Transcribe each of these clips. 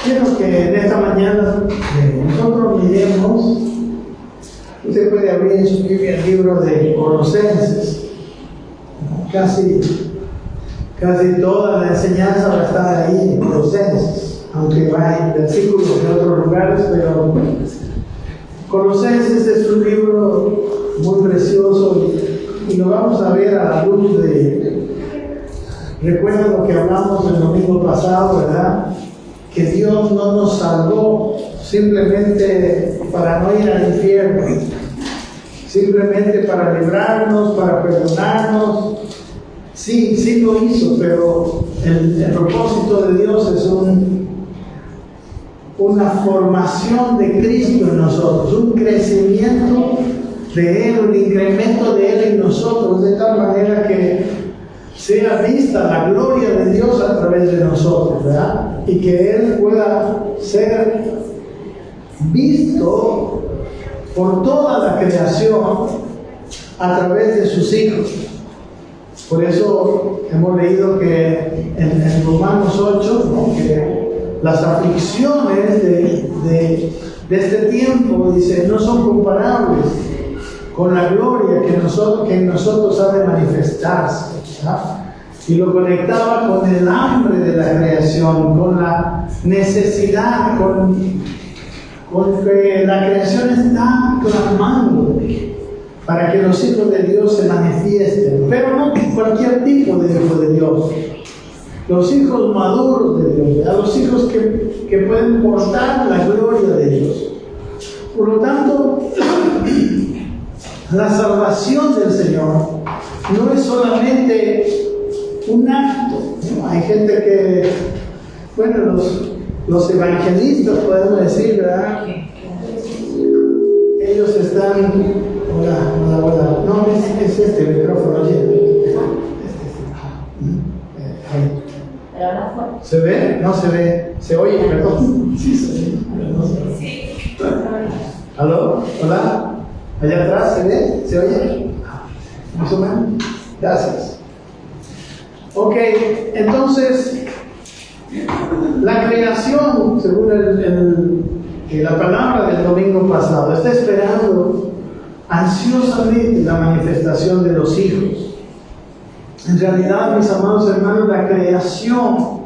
Quiero que en esta mañana nosotros miremos, usted puede abrir en su Biblia el libro de Colosenses. Casi toda la enseñanza va a estar ahí en Colosenses, aunque va en versículos de otros lugares, pero Colosenses es un libro muy precioso y lo vamos a ver a la luz de, recuerda lo que hablamos el domingo pasado, ¿verdad? Que Dios no nos salvó simplemente para no ir al infierno, simplemente para librarnos, para perdonarnos. Sí lo hizo, pero el propósito de Dios es una formación de Cristo en nosotros, un crecimiento de Él, un incremento de Él en nosotros, de tal manera que sea vista la gloria de Dios a través de nosotros, ¿verdad? Y que Él pueda ser visto por toda la creación a través de sus hijos. Por eso hemos leído que en Romanos 8, ¿no?, que las aflicciones de este tiempo, dice, no son comparables con la gloria que en nosotros ha de manifestarse, ¿verdad? Y lo conectaba con el hambre de la creación, con la necesidad, con que la creación está clamando para que los hijos de Dios se manifiesten, pero no cualquier tipo de hijo de Dios, los hijos maduros de Dios, a los hijos que pueden portar la gloria de Dios. Por lo tanto, la salvación del Señor no es solamente un acto, ¿no? Hay gente que, bueno, los evangelistas podemos decir, ¿verdad? Ellos están, hola, no, es este micrófono lleno. ¿Se ve? No se ve. ¿Se oye? Perdón. Sí, se ve. No se ve. ¿Aló? ¿Hola? ¿Allá atrás se ve? ¿Se oye? ¿Más o menos? Gracias. Ok, entonces, la creación, según la palabra del domingo pasado, está esperando ansiosamente la manifestación de los hijos. En realidad, mis amados hermanos, la creación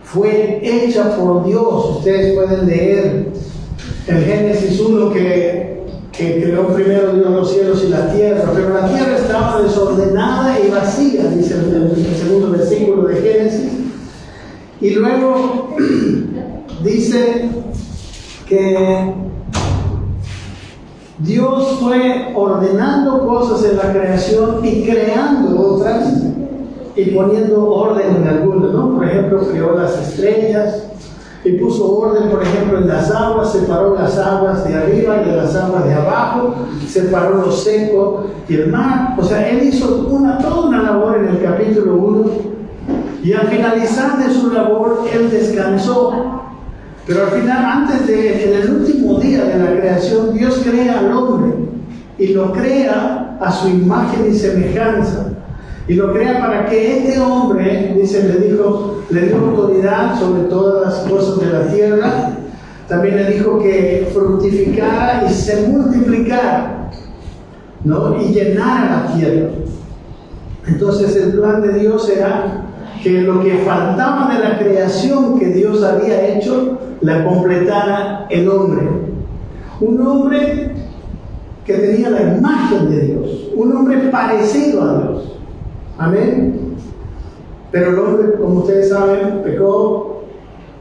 fue hecha por Dios. Ustedes pueden leer en Génesis 1 que creó primero Dios los cielos y la tierra, pero la tierra estaba desordenada y vacía, dice el segundo versículo de Génesis. Y luego dice que Dios fue ordenando cosas en la creación y creando otras y poniendo orden en algunas, ¿no? Por ejemplo, creó las estrellas y puso orden, por ejemplo, en las aguas, separó las aguas de arriba y de las aguas de abajo, separó lo seco y el mar. O sea, Él hizo toda una labor en el capítulo 1 y al finalizar de su labor, Él descansó. Pero al final, en el último día de la creación, Dios crea al hombre y lo crea a su imagen y semejanza. Y lo crea para que este hombre, dice, le dio autoridad sobre todas las cosas de la tierra. También le dijo que fructificara y se multiplicara, ¿no? Y llenara la tierra. Entonces el plan de Dios era que lo que faltaba de la creación que Dios había hecho, la completara el hombre. Un hombre que tenía la imagen de Dios, un hombre parecido a Dios. Amén. Pero el hombre, como ustedes saben, pecó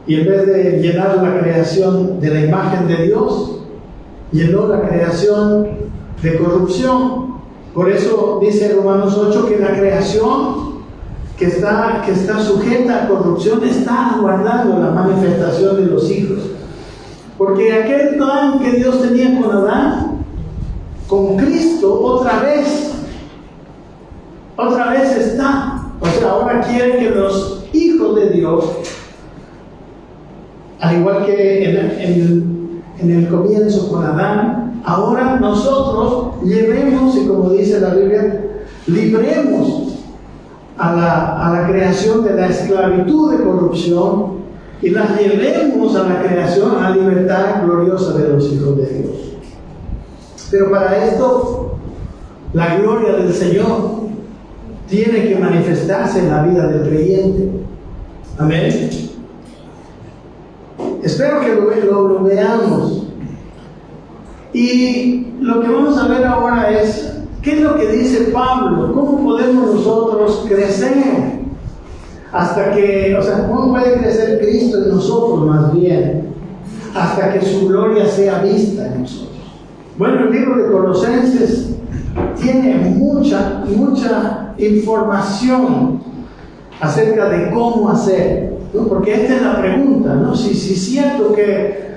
y en vez de llenar la creación de la imagen de Dios, llenó la creación de corrupción. Por eso dice Romanos 8 que la creación que está sujeta a corrupción está aguardando la manifestación de los hijos. Porque aquel plan que Dios tenía con Adán, con Cristo, otra vez está. O sea, ahora quiere que los hijos de Dios, al igual que en el comienzo con Adán, ahora nosotros llevemos, y como dice la Biblia, libremos a la creación de la esclavitud de corrupción y las llevemos a la creación, a la libertad gloriosa de los hijos de Dios. Pero para esto, la gloria del Señor tiene que manifestarse en la vida del creyente. Amén. Espero que lo veamos. Y lo que vamos a ver ahora es, ¿qué es lo que dice Pablo? ¿Cómo podemos nosotros crecer? ¿Cómo puede crecer Cristo en nosotros más bien? Hasta que su gloria sea vista en nosotros. Bueno, el libro de Colosenses tiene mucha información acerca de cómo hacer, ¿no? Porque esta es la pregunta, ¿no? Si es cierto que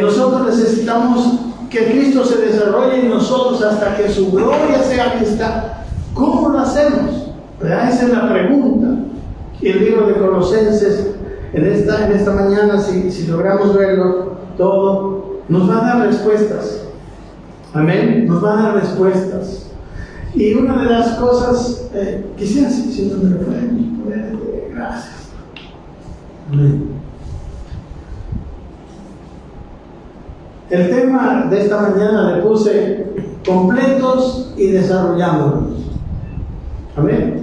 nosotros necesitamos que Cristo se desarrolle en nosotros hasta que su gloria sea vista, ¿cómo lo hacemos? ¿Verdad? Esa es la pregunta. Y el libro de Colosenses, en esta mañana, si logramos verlo todo, nos va a dar respuestas. Amén, nos va a dar respuestas. Y una de las cosas, quisiera, si no me lo pueden poner, gracias. Amén. El tema de esta mañana le puse completos y desarrollándonos. Amén.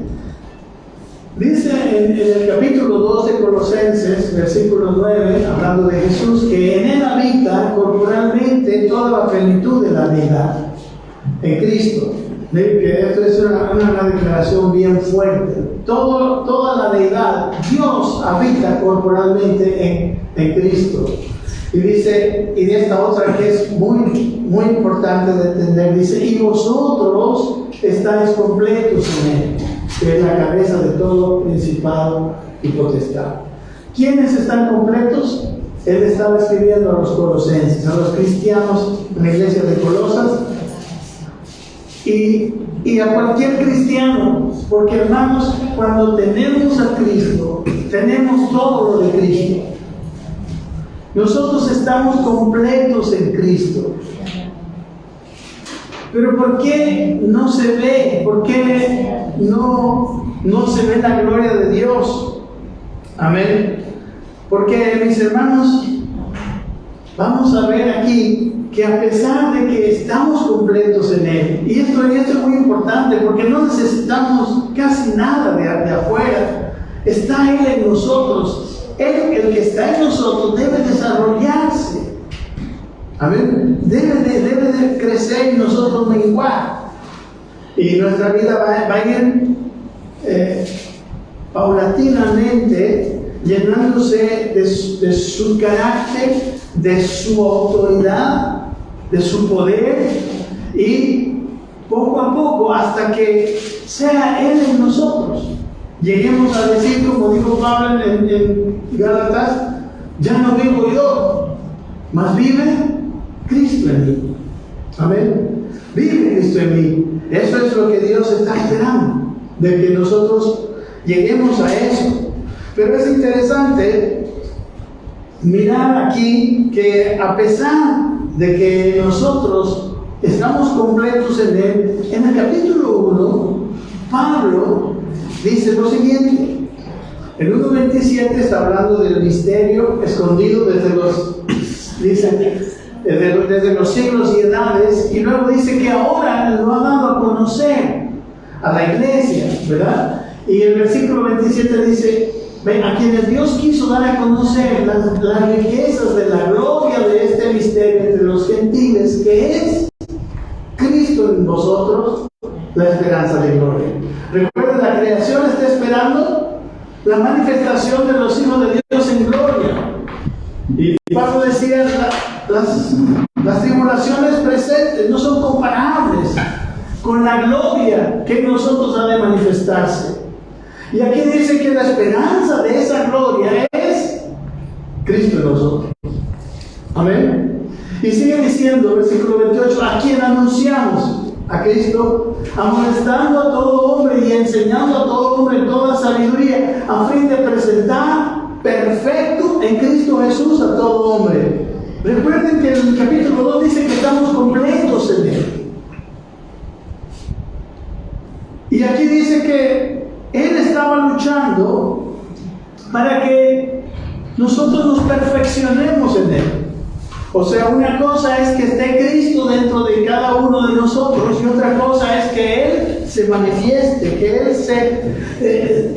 Dice en el capítulo 2 de Colosenses, versículo 9, hablando de Jesús, que en él habita corporalmente toda la plenitud de la deidad, en Cristo. Que esto es una declaración bien fuerte. Toda la deidad, Dios habita corporalmente en Cristo. Y dice, y de esta otra que es muy importante de entender, dice, y vosotros estáis completos en él, que es la cabeza de todo principado y potestad. ¿Quiénes están completos? Él estaba escribiendo a los colosenses, a los cristianos en la iglesia de Colosas, y a cualquier cristiano, porque hermanos, cuando tenemos a Cristo, tenemos todo lo de Cristo. Nosotros estamos completos en Cristo. Pero ¿por qué no se ve? ¿Por qué no se ve la gloria de Dios? Amén. Porque, mis hermanos, vamos a ver aquí que a pesar de que estamos completos en Él, y esto es muy importante, porque no necesitamos casi nada de afuera, está Él en nosotros. Él, el que está en nosotros, debe desarrollarse. Amén. Debe de crecer y nosotros menguar. Y nuestra vida va a ir paulatinamente llenándose de su carácter, de su autoridad, de su poder, y poco a poco, hasta que sea Él en nosotros, lleguemos a decir, como dijo Pablo en Gálatas, ya no vivo yo, mas vive Cristo en mí. Amén. Vive Cristo en mí. Eso es lo que Dios está esperando, de que nosotros lleguemos a eso. Pero es interesante mirar aquí que a pesar de que nosotros estamos completos en Él, en el capítulo 1, Pablo dice lo siguiente. El 1.27 está hablando del misterio escondido desde los siglos y edades, y luego dice que ahora lo ha dado a conocer a la iglesia, ¿verdad? Y el versículo 27 dice, a quienes Dios quiso dar a conocer las riquezas de la gloria de este misterio entre los gentiles, que es Cristo en vosotros, la esperanza de gloria. Recuerden, la creación está esperando la manifestación de los hijos de Dios en gloria. Y Pablo decía, las tribulaciones presentes no son comparables con la gloria que en nosotros ha de manifestarse. Y aquí dice que la esperanza de esa gloria es Cristo en nosotros. Amén. Y sigue diciendo, versículo 28, a quien anunciamos, a Cristo, amonestando a todo hombre y enseñando a todo hombre toda sabiduría, a fin de presentar perfecto en Cristo Jesús a todo hombre. Recuerden que en el capítulo 2 dice que estamos completos en Él. Y aquí dice que Él estaba luchando para que nosotros nos perfeccionemos en Él. O sea, una cosa es que esté Cristo dentro de cada uno de nosotros y otra cosa es que Él se manifieste, que Él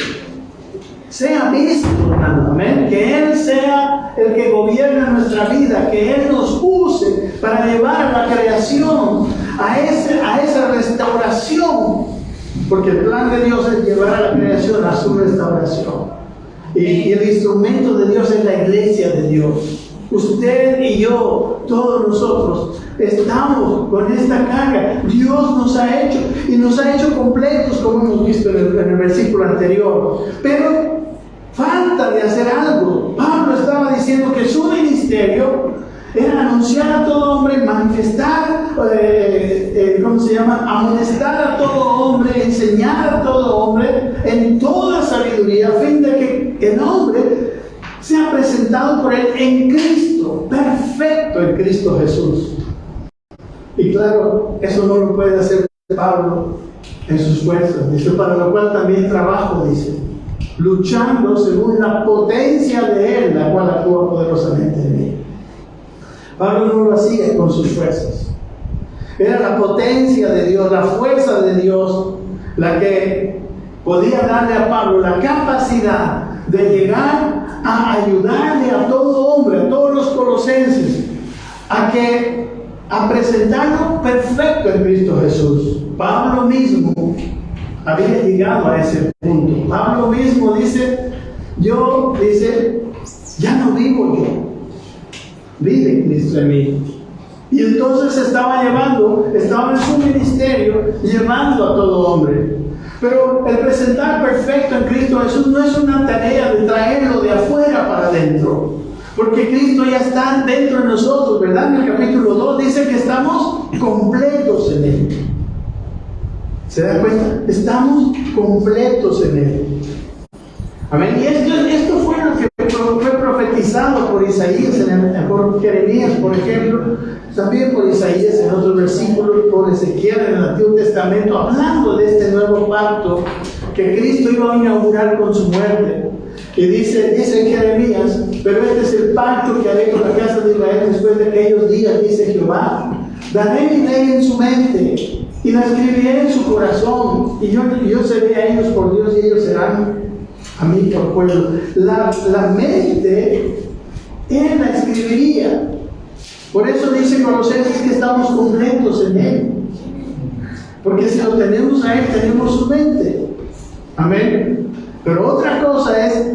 sea visto, hermano, amén. Que Él sea el que gobierna nuestra vida, que Él nos use para llevar a la creación a esa restauración, porque el plan de Dios es llevar a la creación a su restauración. Y el instrumento de Dios es la iglesia de Dios. Usted y yo, todos nosotros, estamos con esta carga. Dios nos ha hecho y nos ha hecho completos, como hemos visto en el versículo anterior. Pero falta de hacer algo. Pablo estaba diciendo que su ministerio era anunciar a todo hombre, manifestar, amonestar a todo hombre, enseñar a todo hombre en toda sabiduría, a fin de que el hombre sea presentado por Él en Cristo, perfecto en Cristo Jesús. Y claro, eso no lo puede hacer Pablo en sus fuerzas, dice, para lo cual también trabajo, dice, luchando según la potencia de Él, la cual actúa poderosamente en mí. Pablo no lo hacía con sus fuerzas. Era la potencia de Dios, la fuerza de Dios, la que podía darle a Pablo la capacidad de llegar a ayudarle a todo hombre, a todos los colosenses, a presentarlo perfecto en Cristo Jesús. Pablo mismo había llegado a ese punto. Pablo mismo dice, ya no vivo yo, vive Cristo en mí. Y entonces estaba en su ministerio, llevando a todo hombre. Pero el presentar perfecto en Cristo Jesús no es una tarea de traerlo de afuera para adentro, porque Cristo ya está dentro de nosotros, ¿verdad? En el capítulo 2 dice que estamos completos en Él. ¿Se dan cuenta? Estamos completos en Él. Amén. Y esto fue lo que fue profetizado por Isaías, por Jeremías, por ejemplo, también por Isaías en otros versículos, por Ezequiel en el Antiguo Testamento, hablando de este nuevo pacto que Cristo iba a inaugurar con su muerte. Y dice Jeremías, pero este es el pacto que haré con la casa de Israel después de aquellos días, dice Jehová. Daré mi ley en su mente y la escribiré en su corazón, y yo seré a ellos por Dios y ellos serán a mí por pueblo. La mente Él la escribiría. Por eso dice Colosenses que estamos completos en Él, porque si lo tenemos a Él, tenemos su mente. Amén. Pero otra cosa es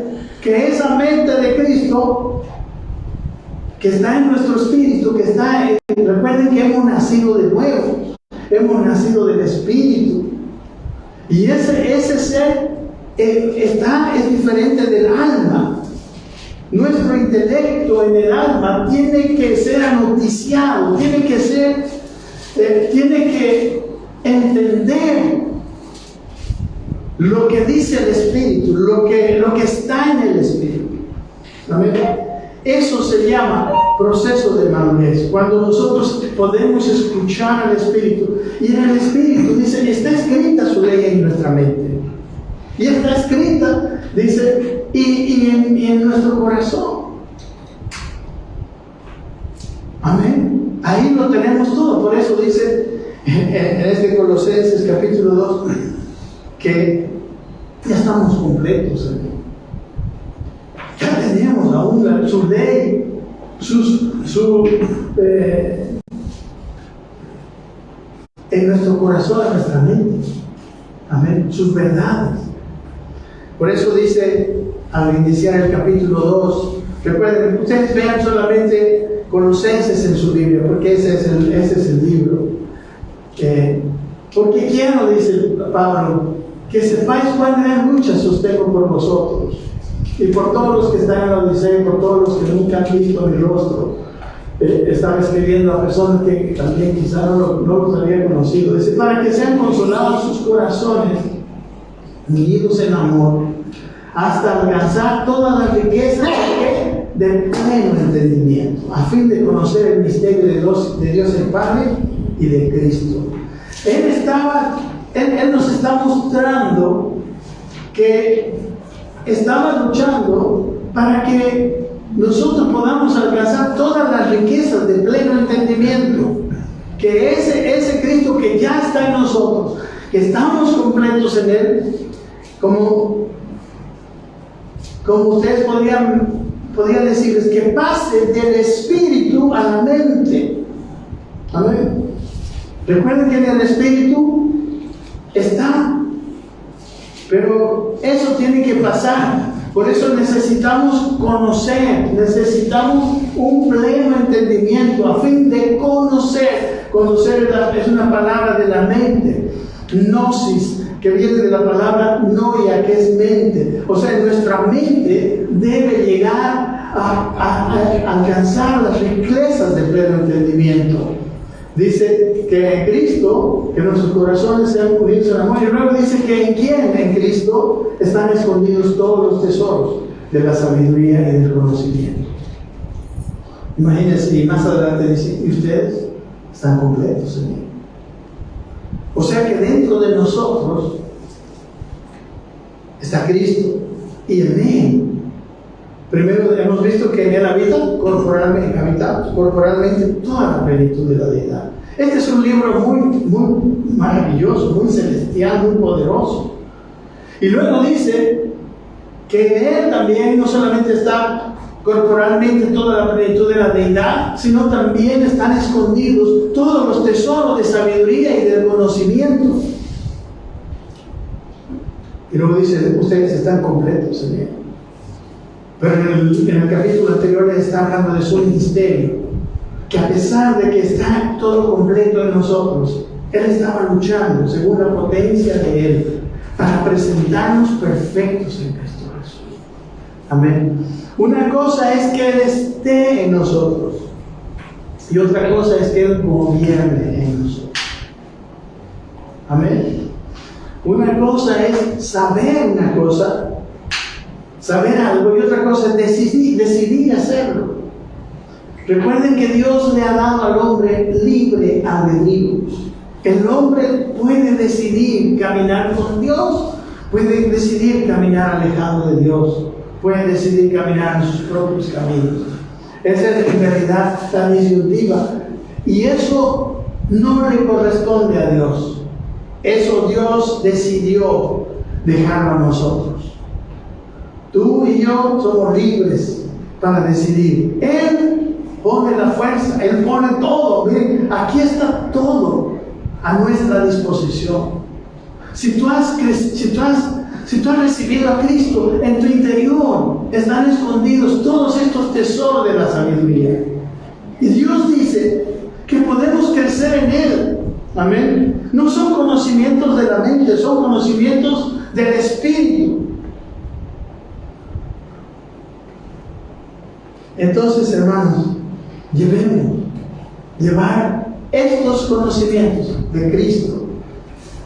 que esa mente de Cristo que está en nuestro espíritu, recuerden que hemos nacido de nuevo, hemos nacido del Espíritu, y ese ser es diferente del alma. Nuestro intelecto en el alma tiene que ser anoticiado, tiene que entender lo que dice el Espíritu, lo que está en el Espíritu. ¿Amén? Eso se llama proceso de madurez. Cuando nosotros podemos escuchar al Espíritu, y en el Espíritu dice, está escrita su ley en nuestra mente. Y está escrita, dice, y en nuestro corazón. Amén. Ahí lo tenemos todo. Por eso dice en este Colosenses capítulo 2 que ya estamos completos. Ya tenemos aún su ley, en nuestro corazón, en nuestra mente. Amén. Sus verdades. Por eso dice al iniciar el capítulo 2, recuerden, ustedes vean solamente Colosenses en su Biblia, porque ese es el libro. Porque quiero, dice Pablo, que sepáis cuán gran lucha sostengo por vosotros, y por todos los que están en la Odisea, y por todos los que nunca han visto mi rostro. Estaba escribiendo a personas que también quizá no los había conocido. Dice, para que sean consolados sus corazones, unidos en amor, hasta alcanzar todas las riquezas del pleno entendimiento, a fin de conocer el misterio de Dios el Padre y de Cristo. Él nos está mostrando que estaba luchando para que nosotros podamos alcanzar todas las riquezas de pleno entendimiento. Que ese Cristo que ya está en nosotros, que estamos completos en Él, como ustedes podrían decirles, que pase del espíritu a la mente. Amén. Recuerden que en el espíritu está, pero eso tiene que pasar. Por eso necesitamos conocer, necesitamos un pleno entendimiento a fin de conocer. Conocer es una palabra de la mente, gnosis, que viene de la palabra noia, que es mente. O sea, nuestra mente debe llegar a alcanzar las riquezas del pleno entendimiento. Dice que en Cristo, que nuestros corazones sean unidos en amor. Y luego dice que en quién, en Cristo, están escondidos todos los tesoros de la sabiduría y del conocimiento. Imagínense, y más adelante dice, y ustedes están completos en Él. O sea que dentro de nosotros está Cristo, y en Él. Primero hemos visto que en Él habitamos corporalmente toda la plenitud de la deidad. Este es un libro muy maravilloso, muy celestial, muy poderoso. Y luego dice que en Él también no solamente está corporalmente toda la plenitud de la deidad, sino también están escondidos todos los tesoros de sabiduría y del conocimiento. Y luego dice, ustedes están completos en Él. Pero en el capítulo anterior les está hablando de su ministerio, que a pesar de que está todo completo en nosotros, Él estaba luchando según la potencia de Él para presentarnos perfectos en Cristo Jesús. Amén. Una cosa es que Él esté en nosotros y otra cosa es que Él gobierne en nosotros. Amén. Una cosa es saber una cosa, saber algo, y otra cosa es decidir hacerlo. Recuerden que Dios le ha dado al hombre libre albedrío. El hombre puede decidir caminar con Dios, puede decidir caminar alejado de Dios, puede decidir caminar en sus propios caminos. Esa es en realidad la disyuntiva, y eso no le corresponde a Dios. Eso Dios decidió dejarlo a nosotros. Tú y yo somos libres para decidir. Él pone la fuerza, Él pone todo. Miren, aquí está todo a nuestra disposición. Si tú has recibido a Cristo, en tu interior están escondidos todos estos tesoros de la sabiduría. Y Dios dice que podemos crecer en Él. Amén. No son conocimientos de la mente, son conocimientos del Espíritu. Entonces, hermanos, llevar estos conocimientos de Cristo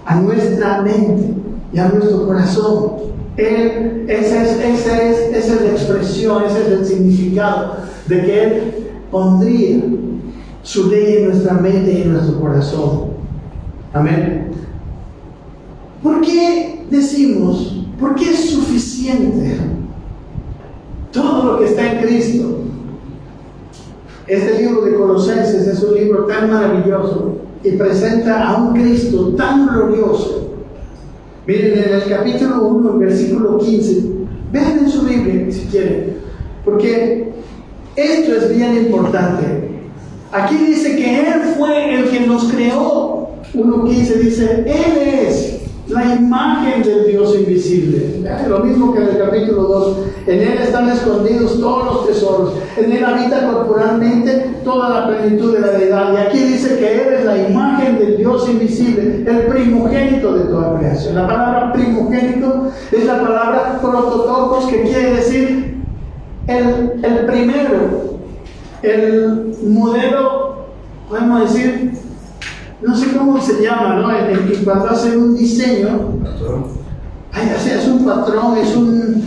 a nuestra mente y a nuestro corazón. Esa es la expresión, ese es el significado de que Él pondría su ley en nuestra mente y en nuestro corazón. Amén. ¿Por qué decimos, por qué es suficiente todo lo que está en Cristo? Este libro de Colosenses es un libro tan maravilloso y presenta a un Cristo tan glorioso. Miren, en el capítulo 1, versículo 15, vean en su Biblia si quieren, porque esto es bien importante. Aquí dice que Él fue el que nos creó. 1.15 dice, Él es la imagen del Dios invisible. Lo mismo que en el capítulo 2. En Él están escondidos todos los tesoros. En Él habita corporalmente toda la plenitud de la deidad. Y aquí dice que Él es la imagen del Dios invisible, el primogénito de toda creación. La palabra primogénito es la palabra prototokos, que quiere decir el primero, el modelo, podemos decir, no sé cómo se llama, ¿no? Cuando hacen un diseño, es un patrón, es un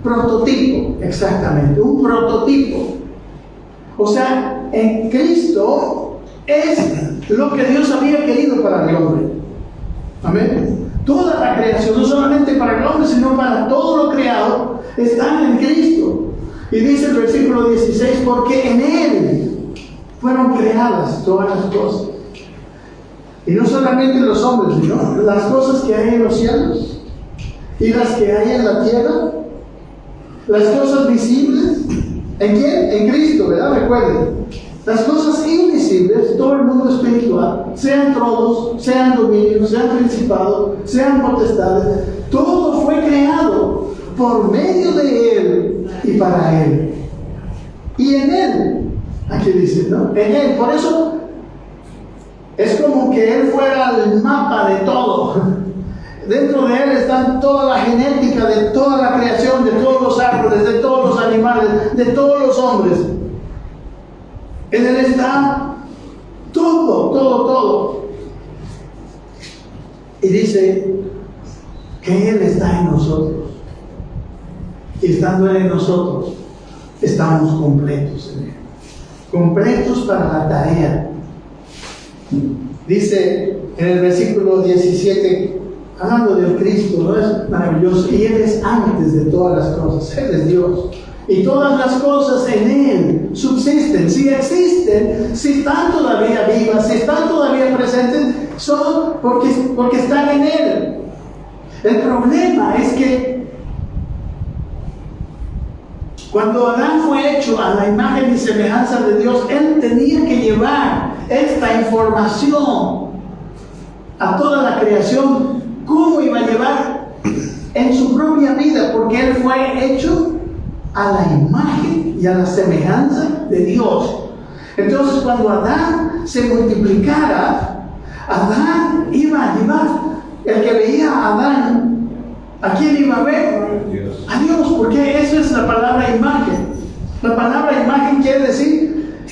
prototipo, exactamente, un prototipo. O sea, en Cristo es lo que Dios había querido para el hombre. Amén. Toda la creación, no solamente para el hombre, sino para todo lo creado, está en Cristo. Y dice el versículo 16, porque en Él fueron creadas todas las cosas. Y no solamente los hombres, sino las cosas que hay en los cielos y las que hay en la tierra, las cosas visibles. ¿En quién? En Cristo, ¿verdad? Recuerden. Las cosas invisibles, todo el mundo espiritual, sean tronos, sean dominios, sean principados, sean potestades, todo fue creado por medio de Él y para Él. Y en Él, aquí dice, ¿no? En Él, por eso es como que Él fuera el mapa de todo. Dentro de Él está toda la genética de toda la creación, de todos los árboles, de todos los animales, de todos los hombres. En Él está todo. Y dice que Él está en nosotros. Y estando Él en nosotros, estamos completos en Él. Completos para la tarea. Dice en el versículo 17, hablando del Cristo, ¿no? Es maravilloso. Y Él es antes de todas las cosas. Él es Dios. Y todas las cosas en Él subsisten. Si existen, si están todavía vivas, si están todavía presentes, son porque están en Él. El problema es que cuando Adán fue hecho a la imagen y semejanza de Dios, él tenía que llevar esta información a toda la creación. ¿Cómo iba a llevar? En su propia vida, porque él fue hecho a la imagen y a la semejanza de Dios. Entonces, cuando Adán se multiplicara, Adán iba a llevar. El que veía a Adán, ¿a quién iba a ver? A Dios, porque eso es la palabra imagen. La palabra imagen quiere decir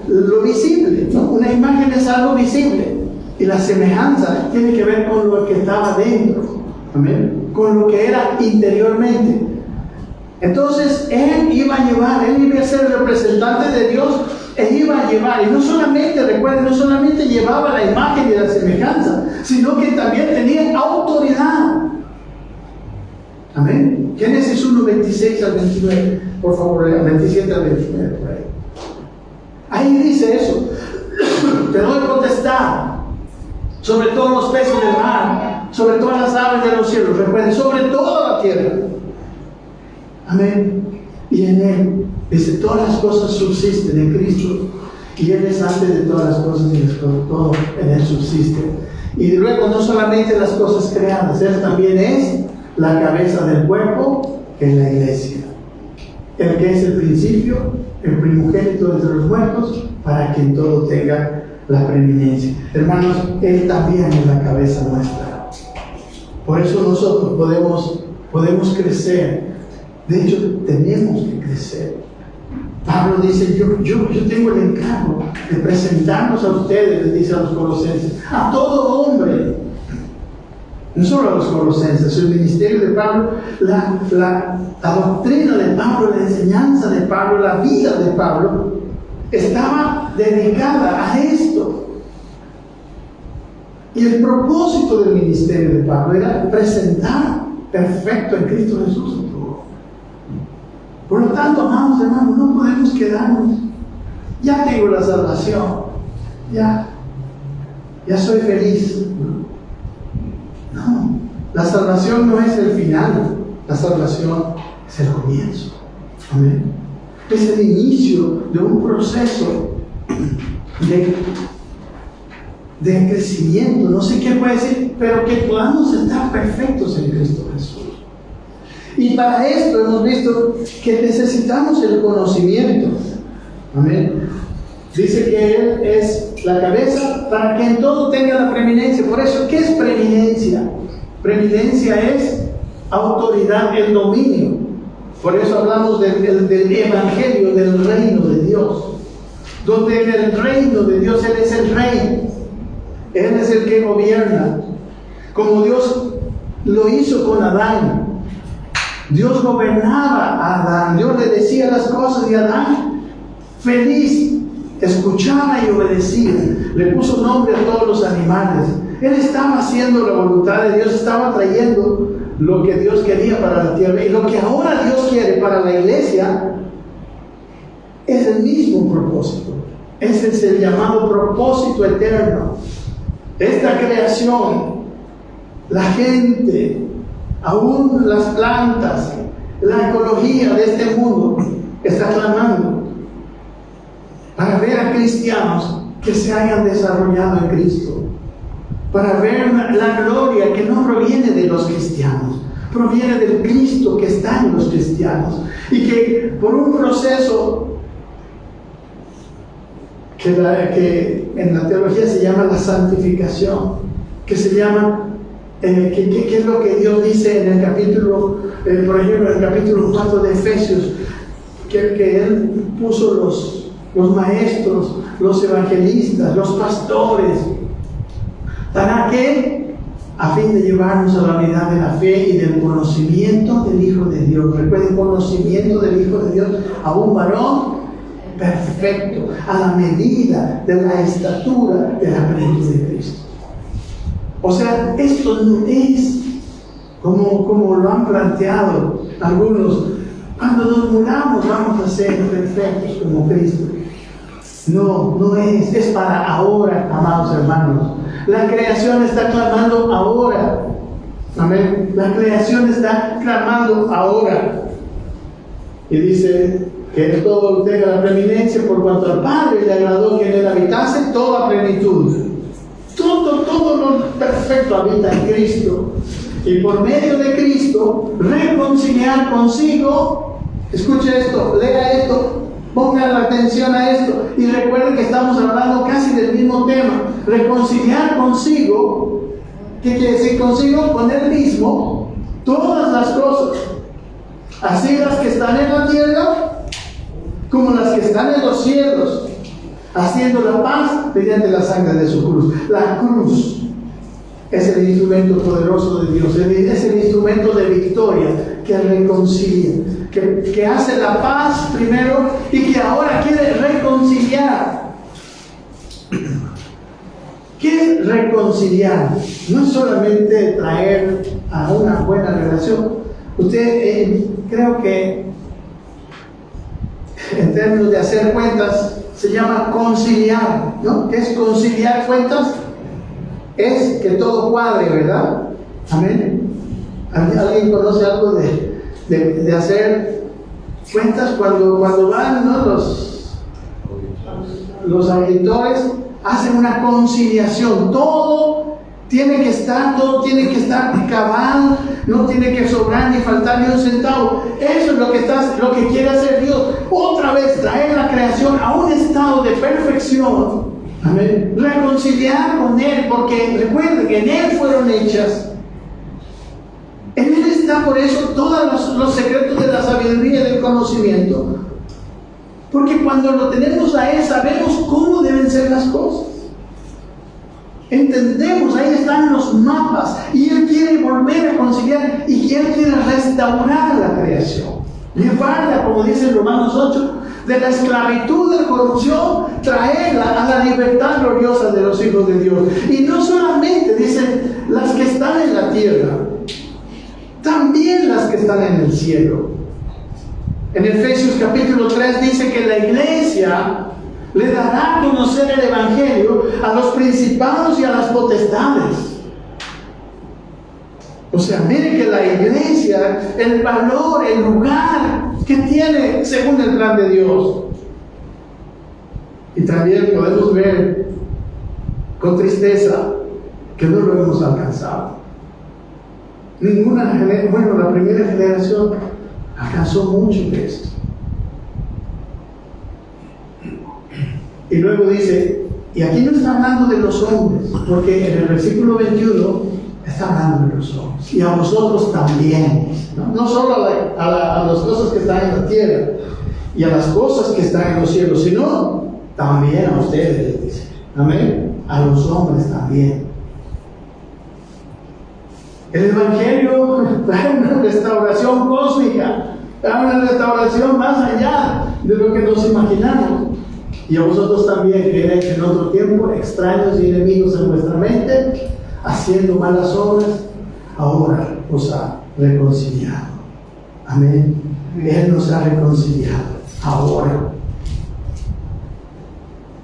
lo visible, ¿no? Una imagen es algo visible, y la semejanza tiene que ver con lo que estaba dentro. Amén. Con lo que era interiormente. Entonces él iba a llevar, él iba a ser el representante de Dios, él iba a llevar, y no solamente, recuerden, no solamente llevaba la imagen y la semejanza, sino que también tenía autoridad. Amén. Génesis 1, 26 al 29, por favor, 27 al 29, por ahí. Ahí dice eso: te doy potestad sobre todos los peces del mar, sobre todas las aves de los cielos, recuerden, sobre toda la tierra. Amén. Y en Él, dice, todas las cosas subsisten en Cristo, y Él es antes de todas las cosas, y todo en Él subsiste. Y luego, no solamente las cosas creadas, Él también es la cabeza del cuerpo, que es la iglesia. El que es el principio, el primogénito entre los muertos, para que en todo tenga la preeminencia. Hermanos, Él también es la cabeza nuestra. Por eso nosotros podemos crecer. De hecho, tenemos que crecer. Pablo dice, yo tengo el encargo de presentarnos a ustedes, les dice a los colosenses, a todo hombre. No solo a los colosenses, el ministerio de Pablo, la doctrina de Pablo, la enseñanza de Pablo, la vida de Pablo, estaba dedicada a esto. Y el propósito del ministerio de Pablo era presentar perfecto en Cristo Jesús. Por lo tanto, amados hermanos, no podemos quedarnos. Ya tengo la salvación. Ya soy feliz. No, la salvación no es el final. La salvación es el comienzo. Amén. Es el inicio de un proceso de crecimiento. No sé qué puede decir, pero que podamos estar perfectos en Cristo Jesús. Y para esto hemos visto que necesitamos el conocimiento. Amén. Dice que Él es la cabeza para que en todo tenga la preeminencia. Por eso, ¿qué es preeminencia? Preeminencia es autoridad, el dominio. Por eso hablamos del evangelio, del reino de Dios. Donde en el reino de Dios Él es el rey. Él es el que gobierna. Como Dios lo hizo con Adán. Dios gobernaba a Adán, Dios le decía las cosas y Adán, feliz, escuchaba y obedecía. Le puso nombre a todos los animales. Él estaba haciendo la voluntad de Dios, estaba trayendo lo que Dios quería para la tierra. Y lo que ahora Dios quiere para la iglesia es el mismo propósito. Ese es el llamado propósito eterno. Esta creación, la gente, aún las plantas, la ecología de este mundo está clamando para ver a cristianos que se hayan desarrollado en Cristo, para ver la gloria que no proviene de los cristianos, proviene del Cristo que está en los cristianos, y que por un proceso que en la teología se llama la santificación, que se llama, que es lo que Dios dice en el capítulo, por ejemplo, en el capítulo 4 de Efesios, que Él puso los maestros, los evangelistas, los pastores, ¿para qué? A fin de llevarnos a la unidad de la fe y del conocimiento del Hijo de Dios. Recuerden, conocimiento del Hijo de Dios, a un varón perfecto, a la medida de la estatura de la plenitud de Cristo. O sea, esto no es como lo han planteado algunos. Cuando nos muramos vamos a ser perfectos como Cristo. No es para ahora, amados hermanos. La creación está clamando ahora. Amén. La creación está clamando ahora. Y dice que todo tenga la preeminencia, por cuanto al Padre le agradó que en él habitase toda plenitud. Todo lo perfecto habita en Cristo. Y por medio de Cristo, reconciliar consigo. Escuche esto, lea esto, pongan la atención a esto. Y recuerden que estamos hablando casi del mismo tema. Reconciliar consigo. ¿Qué quiere decir consigo? Con él mismo. Todas las cosas. Así las que están en la tierra como las que están en los cielos, haciendo la paz mediante la sangre de su cruz. La cruz es el instrumento poderoso de Dios, es el instrumento de victoria que reconcilia, que hace la paz primero y que ahora quiere reconciliar. ¿Qué es reconciliar? No es solamente traer a una buena relación. Usted creo que en términos de hacer cuentas se llama conciliar, ¿no? ¿Qué es conciliar cuentas? Es que todo cuadre, ¿verdad? Amén. ¿Alguien conoce algo de hacer cuentas cuando van, ¿no? Los auditores hacen una conciliación. Todo tiene que estar cabal, no tiene que sobrar ni faltar ni un centavo. Eso es lo que quiere hacer Dios. Otra vez traer la creación a un estado de perfección. Amén. Reconciliar con Él, porque recuerden que en Él fueron hechas. En Él está por eso todos los secretos de la sabiduría y del conocimiento. Porque cuando lo tenemos a Él, sabemos cómo deben ser las cosas. Entendemos, ahí están los mapas. Y Él quiere volver a conciliar y Él quiere restaurar la creación. Llevarla, como dice Romanos 8, de la esclavitud de la corrupción, traerla a la libertad gloriosa de los hijos de Dios. Y no solamente, dicen, las que están en la tierra, también las que están en el cielo. En Efesios capítulo 3 dice que la iglesia le dará a conocer el Evangelio a los principados y a las potestades. O sea, miren que la iglesia, el valor, el lugar que tiene según el plan de Dios. Y también podemos ver con tristeza que no lo hemos alcanzado. La primera generación alcanzó mucho de esto. Y luego dice, y aquí no está hablando de los hombres, porque en el versículo 21 está hablando de los hombres, y a vosotros también, no solo a las cosas que están en la tierra y a las cosas que están en los cielos, sino también a ustedes, dice. Amén. A los hombres también. El Evangelio trae una restauración cósmica, trae una restauración más allá de lo que nos imaginamos. Y a vosotros también, que erais en otro tiempo extraños y enemigos en vuestra mente, haciendo malas obras, ahora os ha reconciliado. Amén. Él nos ha reconciliado ahora.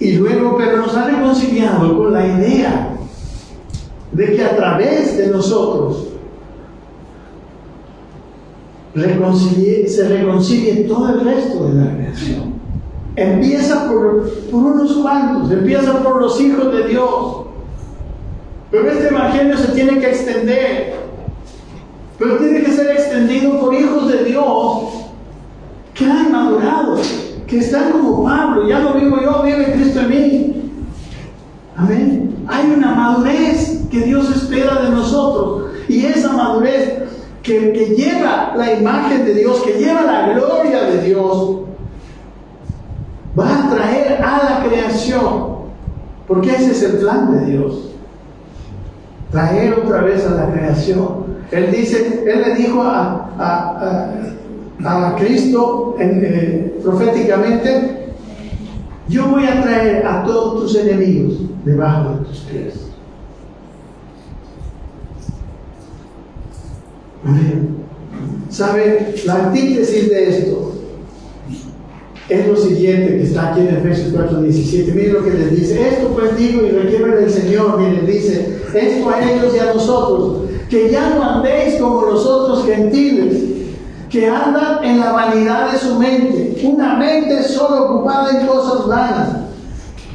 Y luego, pero nos ha reconciliado con la idea de que a través de nosotros se reconcilie todo el resto de la creación. Empieza por unos cuantos, empieza por los hijos de Dios. Pero este evangelio se tiene que extender. Pero tiene que ser extendido por hijos de Dios que han madurado, que están como Pablo. Ya no vivo yo, vive Cristo en mí. Amén. Hay una madurez que Dios espera de nosotros. Y esa madurez que lleva la imagen de Dios, que lleva la gloria de Dios, va a traer a la creación. Porque ese es el plan de Dios. Traer otra vez a la creación. Él le dijo a Cristo proféticamente: yo voy a traer a todos tus enemigos debajo de tus pies. Amén. ¿Sabe? La antítesis de esto es lo siguiente que está aquí en Efesios 4:17. Miren lo que les dice: esto pues digo y requiere del Señor. Miren, dice esto a ellos y a nosotros, que ya no andéis como los otros gentiles, que andan en la vanidad de su mente, una mente solo ocupada en cosas vanas.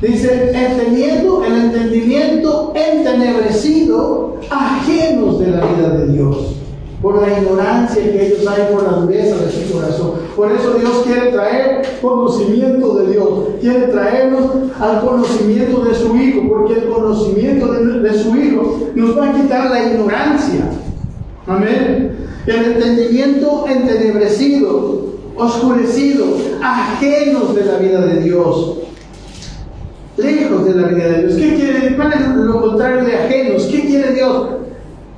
Dice, teniendo el entendimiento entenebrecido, ajenos de la vida de Dios, por la ignorancia que ellos hay, por la dureza de su corazón. Por eso Dios quiere traer conocimiento de Dios, quiere traernos al conocimiento de su Hijo, porque el conocimiento de su Hijo nos va a quitar la ignorancia. Amén. El entendimiento entenebrecido, oscurecido, ajenos de la vida de Dios, lejos de la vida de Dios. ¿Qué quiere? ¿Cuál es lo contrario de ajenos? ¿Qué quiere Dios?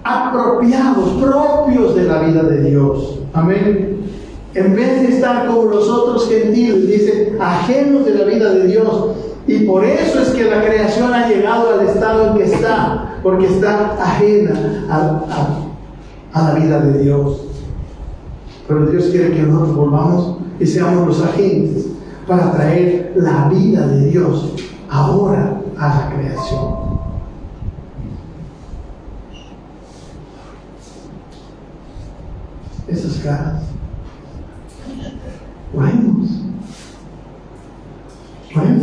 Apropiados, propios de la vida de Dios. Amén. En vez de estar como los otros gentiles, dice, ajenos de la vida de Dios. Y por eso es que la creación ha llegado al estado en que está, porque está ajena a la vida de Dios. Pero Dios quiere que nosotros volvamos y seamos los agentes para traer la vida de Dios ahora a la creación. Esas caras. Oremos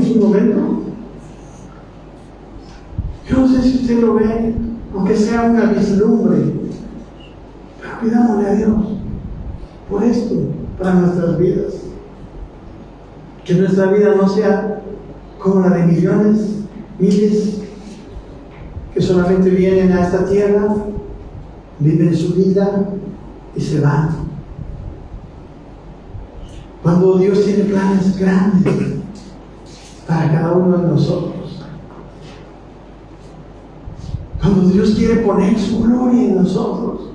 un momento. Yo no sé si usted lo ve, aunque sea una vislumbre, pero pidámosle a Dios por esto, para nuestras vidas. Que nuestra vida no sea como la de millones, miles, que solamente vienen a esta tierra, viven su vida y se van. Cuando Dios tiene planes grandes para cada uno de nosotros, cuando Dios quiere poner su gloria en nosotros,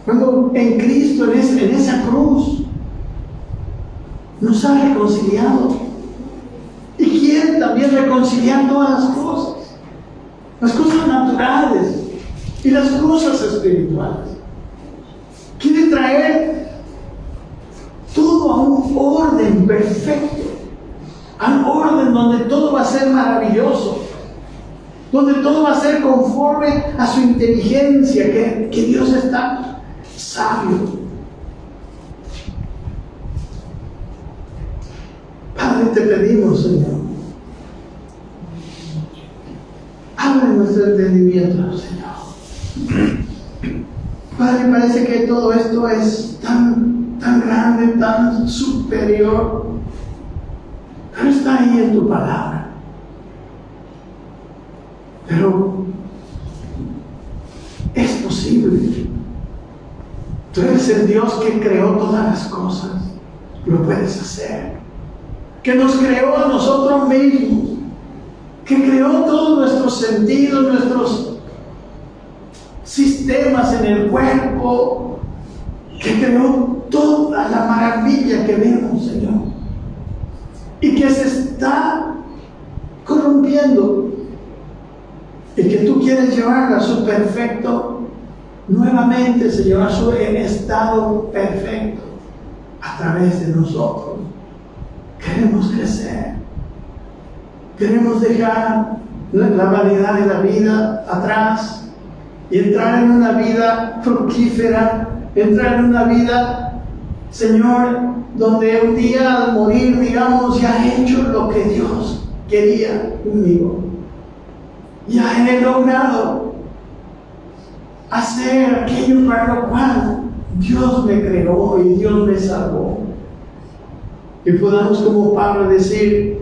cuando en Cristo, en esa cruz, nos ha reconciliado y quiere también reconciliar todas las cosas naturales y las cosas espirituales. Quiere traer todo a un orden perfecto, a un orden donde todo va a ser maravilloso, donde todo va a ser conforme a su inteligencia, que Dios está sabio. Padre, te pedimos, Señor, abre nuestro entendimiento, Señor. Padre, parece que todo esto es tan grande, tan superior, pero está ahí en tu palabra. Pero es posible. Tú eres el Dios que creó todas las cosas, lo puedes hacer. Que nos creó a nosotros mismos, que creó todos nuestros sentidos, nuestros sistemas en el cuerpo, que creó toda la maravilla que vemos, Señor, y que se está corrompiendo, y que tú quieres llevarla a su perfecto nuevamente, Señor, a su estado perfecto a través de nosotros. Queremos crecer, Queremos dejar la vanidad de la vida atrás y entrar en una vida fructífera, entrar en una vida, Señor, donde un día al morir digamos, ya he hecho lo que Dios quería conmigo. Ya he logrado hacer aquello para lo cual Dios me creó y Dios me salvó. Y podamos como Pablo decir,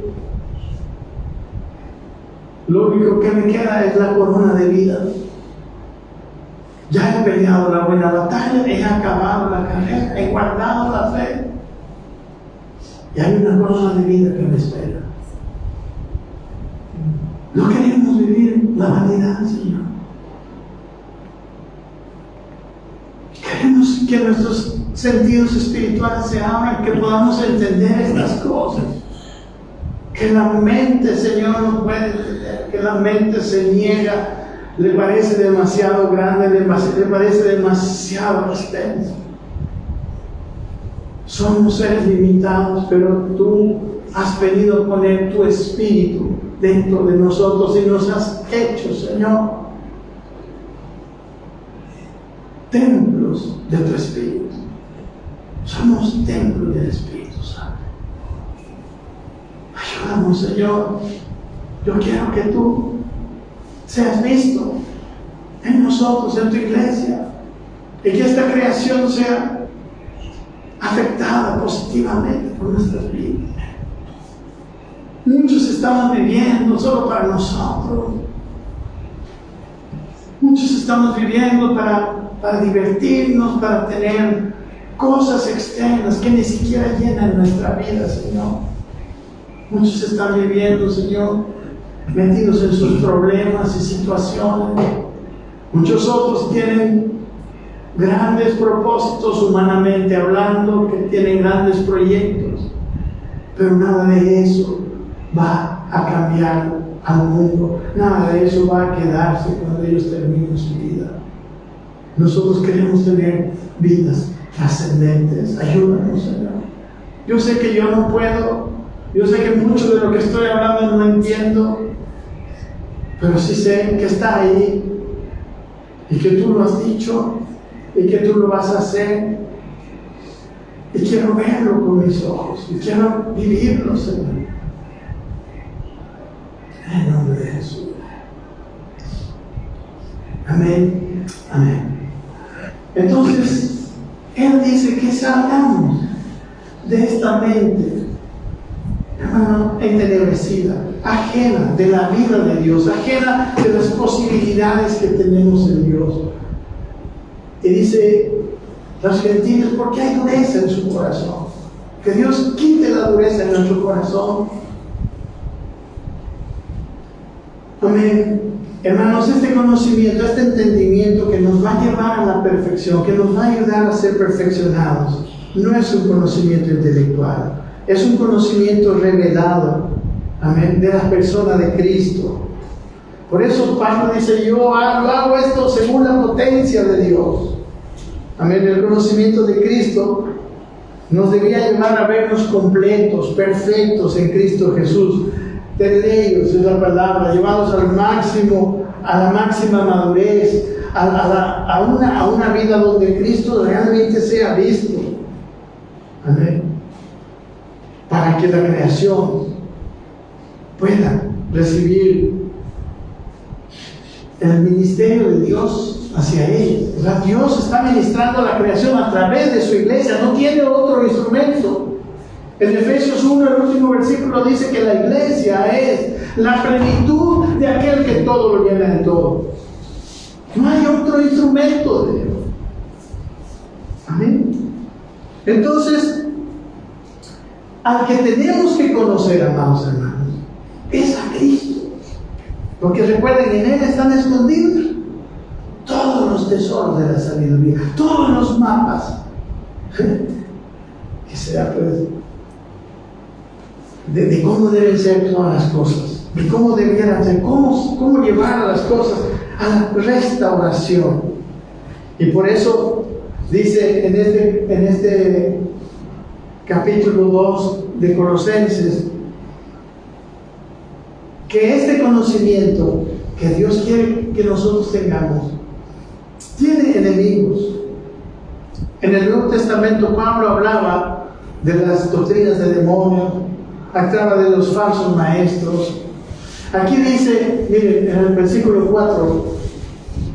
lo único que me queda es la corona de vida. Ya he peleado la buena batalla, he acabado la carrera, he guardado la fe. Y hay una corona de vida que me espera. No queremos vivir la vanidad, Señor. Queremos que nuestros sentidos espirituales se abran, que podamos entender estas cosas. Que la mente, Señor, no puede entender, que la mente se niega, le parece demasiado grande, le parece demasiado extenso. Somos seres limitados, pero tú has venido a poner tu espíritu dentro de nosotros y nos has hecho, Señor, templos de tu Espíritu. Somos templos del Espíritu Santo. Ayúdanos, Señor. Yo quiero que tú seas visto en nosotros, en tu iglesia, y que esta creación sea afectada positivamente por nuestras vidas. Muchos estamos viviendo solo para nosotros. Muchos estamos viviendo para divertirnos, para tener cosas externas que ni siquiera llenan nuestra vida, Señor. Muchos están viviendo, Señor, metidos en sus problemas y situaciones. Muchos otros tienen grandes propósitos humanamente hablando, que tienen grandes proyectos, pero nada de eso va a cambiar al mundo, nada de eso va a quedarse cuando ellos terminen su vida. Nosotros queremos tener vidas trascendentes. Ayúdanos, Señor. Yo sé que yo no puedo, yo sé que mucho de lo que estoy hablando no entiendo, pero sí sé que está ahí y que tú lo has dicho y que tú lo vas a hacer, y quiero verlo con mis ojos y quiero vivirlo, Señor. En el nombre de Jesús. Amén. Amén. Entonces, Él dice que salgamos de esta mente, hermano, entenebrecida, ajena de la vida de Dios, ajena de las posibilidades que tenemos en Dios. Y dice, los gentiles, ¿por qué hay dureza en su corazón? Que Dios quite la dureza en nuestro corazón. Amén. Hermanos, este conocimiento, este entendimiento que nos va a llevar a la perfección, que nos va a ayudar a ser perfeccionados, no es un conocimiento intelectual, es un conocimiento revelado, amén, de la persona de Cristo. Por eso Pablo dice, yo hago esto según la potencia de Dios. Amén. El conocimiento de Cristo nos debería llevar a vernos completos, perfectos en Cristo Jesús. Teleios es la palabra, llevados al máximo, a la máxima madurez, a una vida donde Cristo realmente sea visto. Amén. Para que la creación pueda recibir el ministerio de Dios hacia ellos. O sea, Dios está ministrando a la creación a través de su iglesia, no tiene otro instrumento. En Efesios 1, el último versículo dice que la iglesia es la plenitud de aquel que todo lo llena en todo. No hay otro instrumento de Dios. Amén. Entonces, al que tenemos que conocer, amados hermanos, es a Cristo. Porque recuerden, en Él están escondidos todos los tesoros de la sabiduría, todos los mapas. Que sea pues de cómo deben ser todas las cosas, de cómo debieran ser, cómo llevar a las cosas a la restauración. Y por eso dice en este capítulo 2 de Colosenses, que este conocimiento que Dios quiere que nosotros tengamos tiene enemigos. En el Nuevo Testamento Pablo hablaba de las doctrinas de demonios, hablaba de los falsos maestros. Aquí dice, miren, en el versículo 4,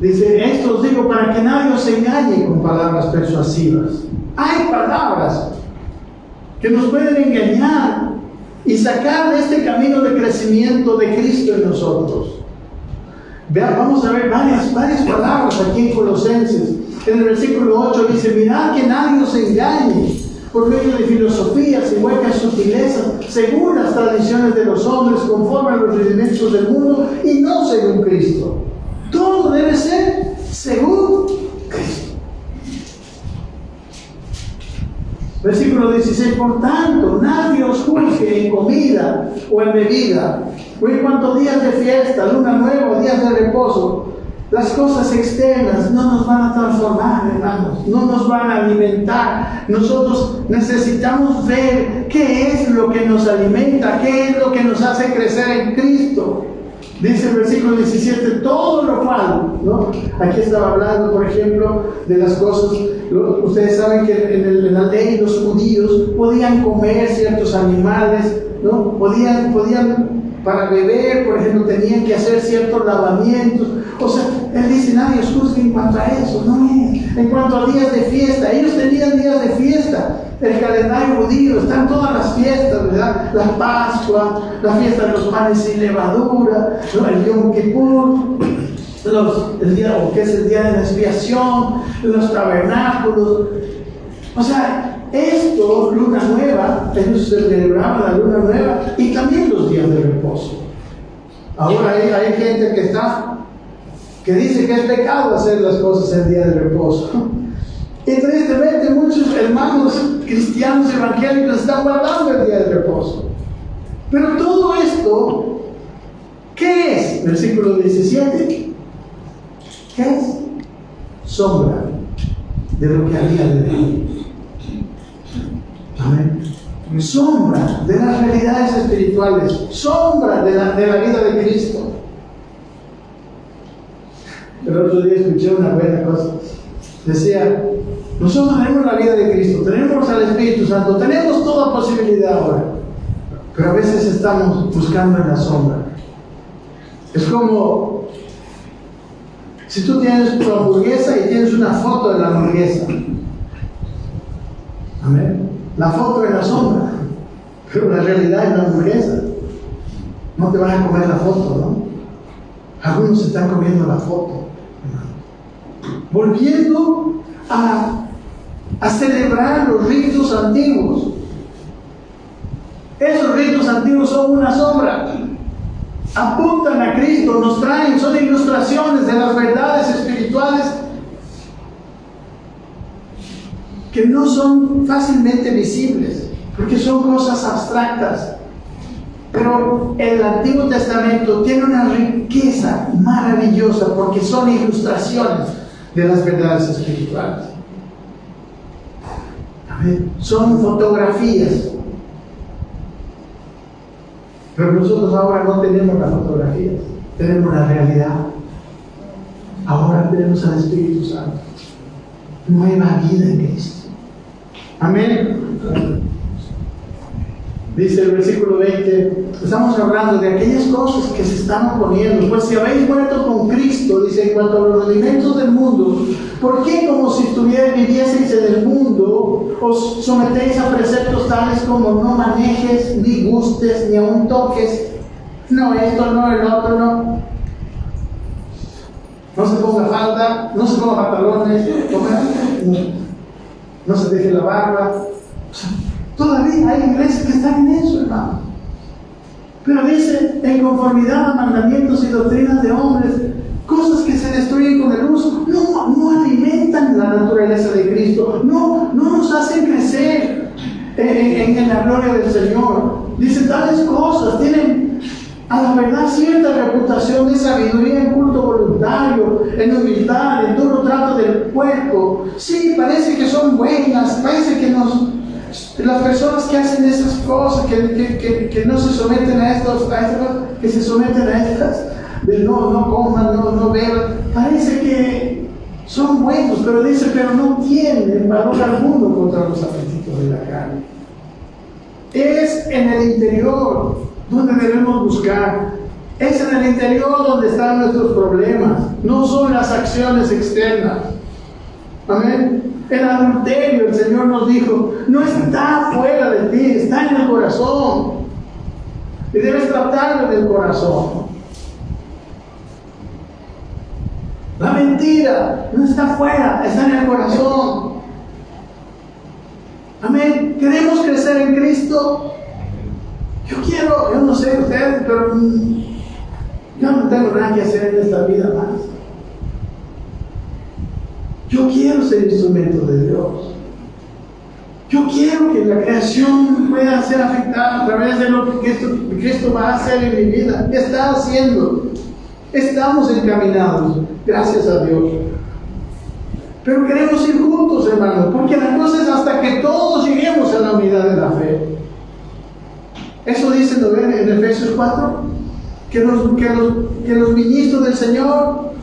dice: esto os digo para que nadie os engañe con palabras persuasivas. Hay palabras que nos pueden engañar y sacar de este camino de crecimiento de Cristo en nosotros. Vean, vamos a ver varias palabras aquí en Colosenses. En el versículo 8 dice: mirad que nadie os engañe por medio de filosofías y huecas sutilezas, según las tradiciones de los hombres, conforme a los rudimentos del mundo, y no según Cristo. Todo debe ser según Cristo. Versículo 16: por tanto, nadie os juzgue en comida o en bebida, o en cuanto a días de fiesta, luna nueva, días de reposo. Las cosas externas no nos van a transformar, hermanos, no nos van a alimentar. Nosotros necesitamos ver qué es lo que nos alimenta, qué es lo que nos hace crecer en Cristo. Dice el versículo 17: todo lo cual, ¿no? Aquí estaba hablando, por ejemplo, de las cosas. Ustedes saben que en la ley los judíos podían comer ciertos animales, ¿no? Podían para beber, por ejemplo, tenían que hacer ciertos lavamientos. O sea, él dice: nadie os juzgue en cuanto a eso, no es. En cuanto a días de fiesta, ellos tenían días de fiesta. El calendario judío, están todas las fiestas, ¿verdad? La Pascua, la fiesta de los panes sin levadura, ¿no? El Yom Kippur, el día, que es el día de la expiación, los tabernáculos. O sea, esto, luna nueva, ellos celebraban la luna nueva y también los días de reposo. Ahora hay gente que dice que es pecado hacer las cosas en día de reposo. Y tristemente muchos hermanos cristianos evangélicos están guardando el día de reposo. Pero todo esto, ¿qué es? Versículo 17. ¿Qué es? Sombra de lo que había de venir. Amén. Sombra de las realidades espirituales, sombra de la vida de Cristo. El otro día escuché una buena cosa. Decía: nosotros tenemos la vida de Cristo, tenemos al Espíritu Santo, tenemos toda posibilidad ahora, pero a veces estamos buscando en la sombra. Es como si tú tienes tu hamburguesa y tienes una foto de la hamburguesa. Amén. La foto en la sombra, pero la realidad es la hamburguesa. No te vas a comer la foto, ¿no? Algunos están comiendo la foto. Volviendo a celebrar los ritos antiguos. Esos ritos antiguos son una sombra. Apuntan a Cristo, nos traen, son ilustraciones de las verdades espirituales que no son fácilmente visibles, porque son cosas abstractas. Pero el Antiguo Testamento tiene una riqueza maravillosa porque son ilustraciones de las verdades espirituales. Amén. Son fotografías. Pero nosotros ahora no tenemos las fotografías, tenemos la realidad. Ahora tenemos al Espíritu Santo. Nueva vida en Cristo. Amén. Dice el versículo 20, estamos hablando de aquellas cosas que se están oponiendo. Pues si habéis muerto con Cristo, dice, en cuanto a los alimentos del mundo, ¿por qué como si vivieseis en el mundo, os sometéis a preceptos tales como no manejes, ni gustes, ni aun toques? No esto, no el otro, no. No se ponga falda, no se ponga pantalones, no se deje la barba. Todavía hay iglesias que están en eso, hermano. Pero dice, en conformidad a mandamientos y doctrinas de hombres, cosas que se destruyen con el uso, no alimentan la naturaleza de Cristo, no nos hacen crecer en la gloria del Señor. Dice, tales cosas tienen a la verdad cierta reputación de sabiduría en culto voluntario, en humildad, en duro trato del cuerpo. Sí, parece que son buenas, parece que las personas que hacen esas cosas, que no se someten a estas cosas, que se someten a estas, de no coman, no beban, parece que son buenos, pero dice, pero no tienen valor alguno contra los apetitos de la carne. Es en el interior donde debemos buscar. Es en el interior donde están nuestros problemas, no son las acciones externas. Amén. El adulterio, el Señor nos dijo, no está fuera de ti, está en el corazón. Y debes tratarlo del corazón. La mentira no está fuera, está en el corazón. Amén. ¿Queremos crecer en Cristo? Yo no sé ustedes, pero yo no tengo nada que hacer en esta vida más. Yo quiero ser instrumento de Dios. Yo quiero que la creación pueda ser afectada a través de lo que Cristo va a hacer en mi vida. ¿Qué está haciendo? Estamos encaminados, gracias a Dios. Pero queremos ir juntos, hermanos, porque la cosa es hasta que todos lleguemos a la unidad de la fe. Eso dice, ¿no ven? En Efesios 4, que los ministros del Señor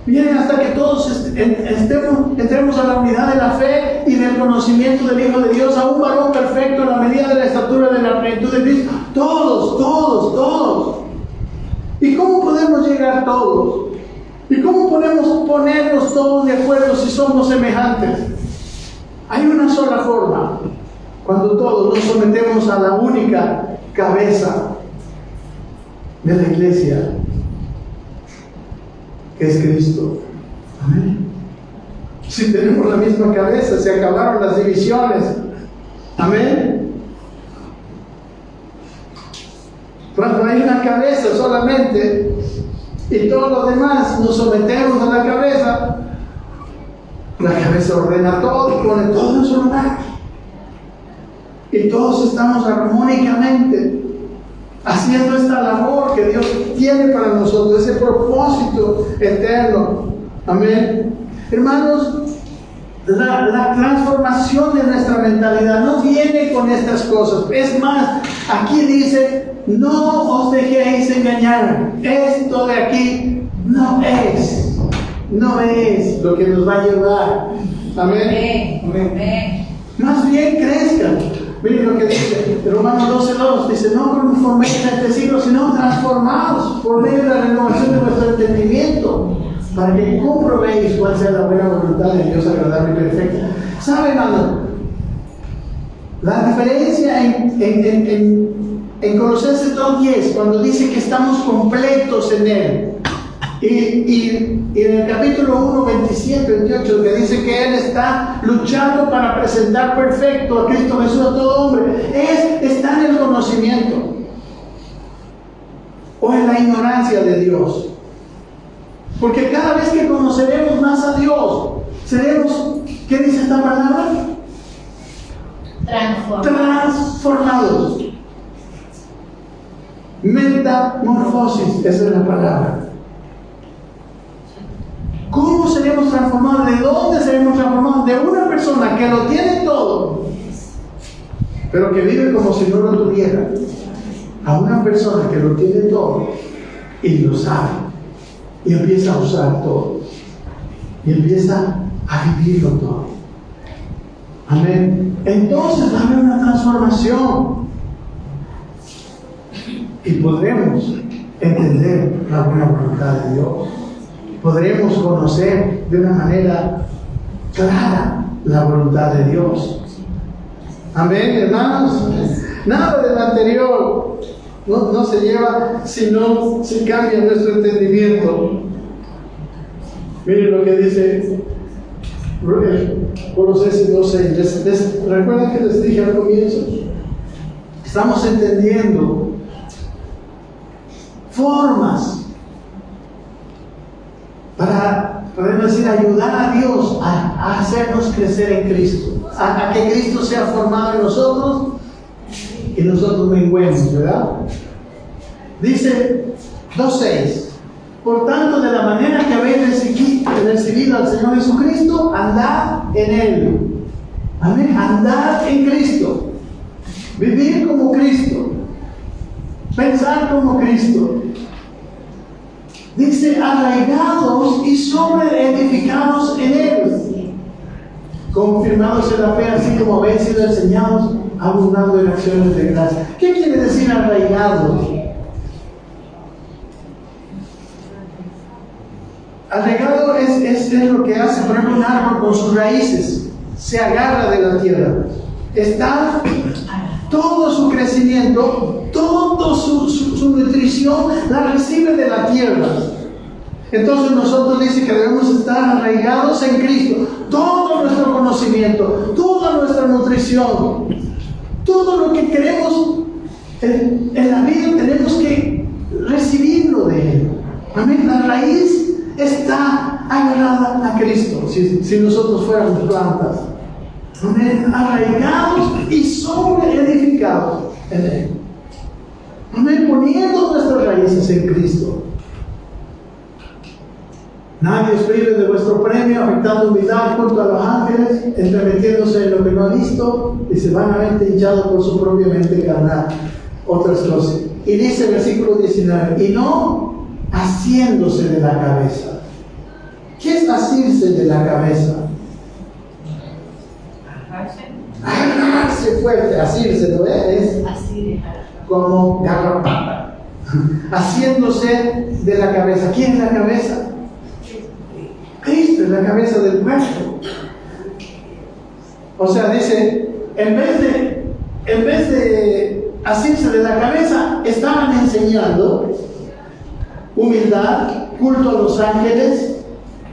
vienen hasta que todos entremos a la unidad de la fe y del conocimiento del Hijo de Dios, a un varón perfecto en la medida de la estatura de la plenitud de Cristo. Todos. ¿Y cómo podemos llegar todos? ¿Y cómo podemos ponernos todos de acuerdo si somos semejantes? Hay una sola forma, cuando todos nos sometemos a la única cabeza de la iglesia, que es Cristo. Amén. Si tenemos la misma cabeza, se acabaron las divisiones. Amén. Cuando hay una cabeza solamente y todos los demás nos sometemos a la cabeza ordena todo, pone todo en su lugar. Y todos estamos armónicamente haciendo esta labor que Dios tiene para nosotros, ese propósito eterno. Amén. Hermanos, la transformación de nuestra mentalidad no viene con estas cosas. Es más, aquí dice, no os dejéis engañar. Esto de aquí no es lo que nos va a llevar. Amén. Amén. Más bien crezcan. Miren lo que dice Romanos 12:2, dice, no conforméis a este siglo, sino transformados por medio de la renovación de vuestro entendimiento, para que comprobéis cuál sea la buena voluntad de Dios, agradable y perfecta. ¿Saben, hermano? La diferencia en Colosenses 2:10, cuando dice que estamos completos en Él, y en el capítulo 1, 27, 28, que dice que Él está luchando para presentar perfecto a Cristo Jesús a todo hombre, está en el conocimiento o en la ignorancia de Dios. Porque cada vez que conoceremos más a Dios, seremos, ¿qué dice esta palabra? Transformados. Metamorfosis, esa es la palabra. ¿Cómo seremos transformados? ¿De dónde seremos transformados? De una persona que lo tiene todo, pero que vive como si no lo tuviera, a una persona que lo tiene todo y lo sabe, y empieza a usar todo, y empieza a vivirlo todo. Amén. Entonces va a haber una transformación y podremos entender la buena voluntad de Dios. Podremos conocer de una manera clara la voluntad de Dios. Amén, hermanos. Nada del anterior no se lleva si cambia nuestro entendimiento. Miren lo que dice Colosenses 2:6. ¿Recuerdan que les dije al comienzo? Estamos entendiendo formas para, podemos decir, ayudar a Dios a hacernos crecer en Cristo, a que Cristo sea formado en nosotros y nosotros menguemos, ¿verdad? Dice 2:6, por tanto, de la manera que habéis recibido al Señor Jesucristo, andad en Él, Amén. Andar en Cristo. Vivir como Cristo. Pensar como Cristo. Dice, arraigados y sobreedificados en Él. Confirmados en la fe, así como habéis sido enseñados, abundando en acciones de gracia. ¿Qué quiere decir arraigados? Arraigado es lo que hace, por ejemplo, un árbol con sus raíces. Se agarra de la tierra. Está todo su crecimiento, toda su nutrición, la recibe de la tierra. Entonces nosotros dice que debemos estar arraigados en Cristo. Todo nuestro conocimiento, toda nuestra nutrición, todo lo que queremos en la vida tenemos que recibirlo de Él. Amén. La raíz está agarrada a Cristo, si nosotros fuéramos plantas. Amén. Arraigados y sobreedificados en Él. Amén. Poniendo nuestras raíces en Cristo. Nadie os prive de vuestro premio, afectando humildad junto a los ángeles, entremetiéndose en lo que no ha visto, dice, vanamente hinchado por su propia mente carnal. Otras cosas. Y dice el versículo 19, y no haciéndose de la cabeza. ¿Qué es asirse de la cabeza? Agarrarse fuerte, asirse, ¿no es? Como garrapata. Haciéndose de la cabeza. ¿Quién es la cabeza? Cristo es la cabeza del cuerpo. O sea, dice, en vez de asirse de la cabeza, estaban enseñando humildad, culto a los ángeles,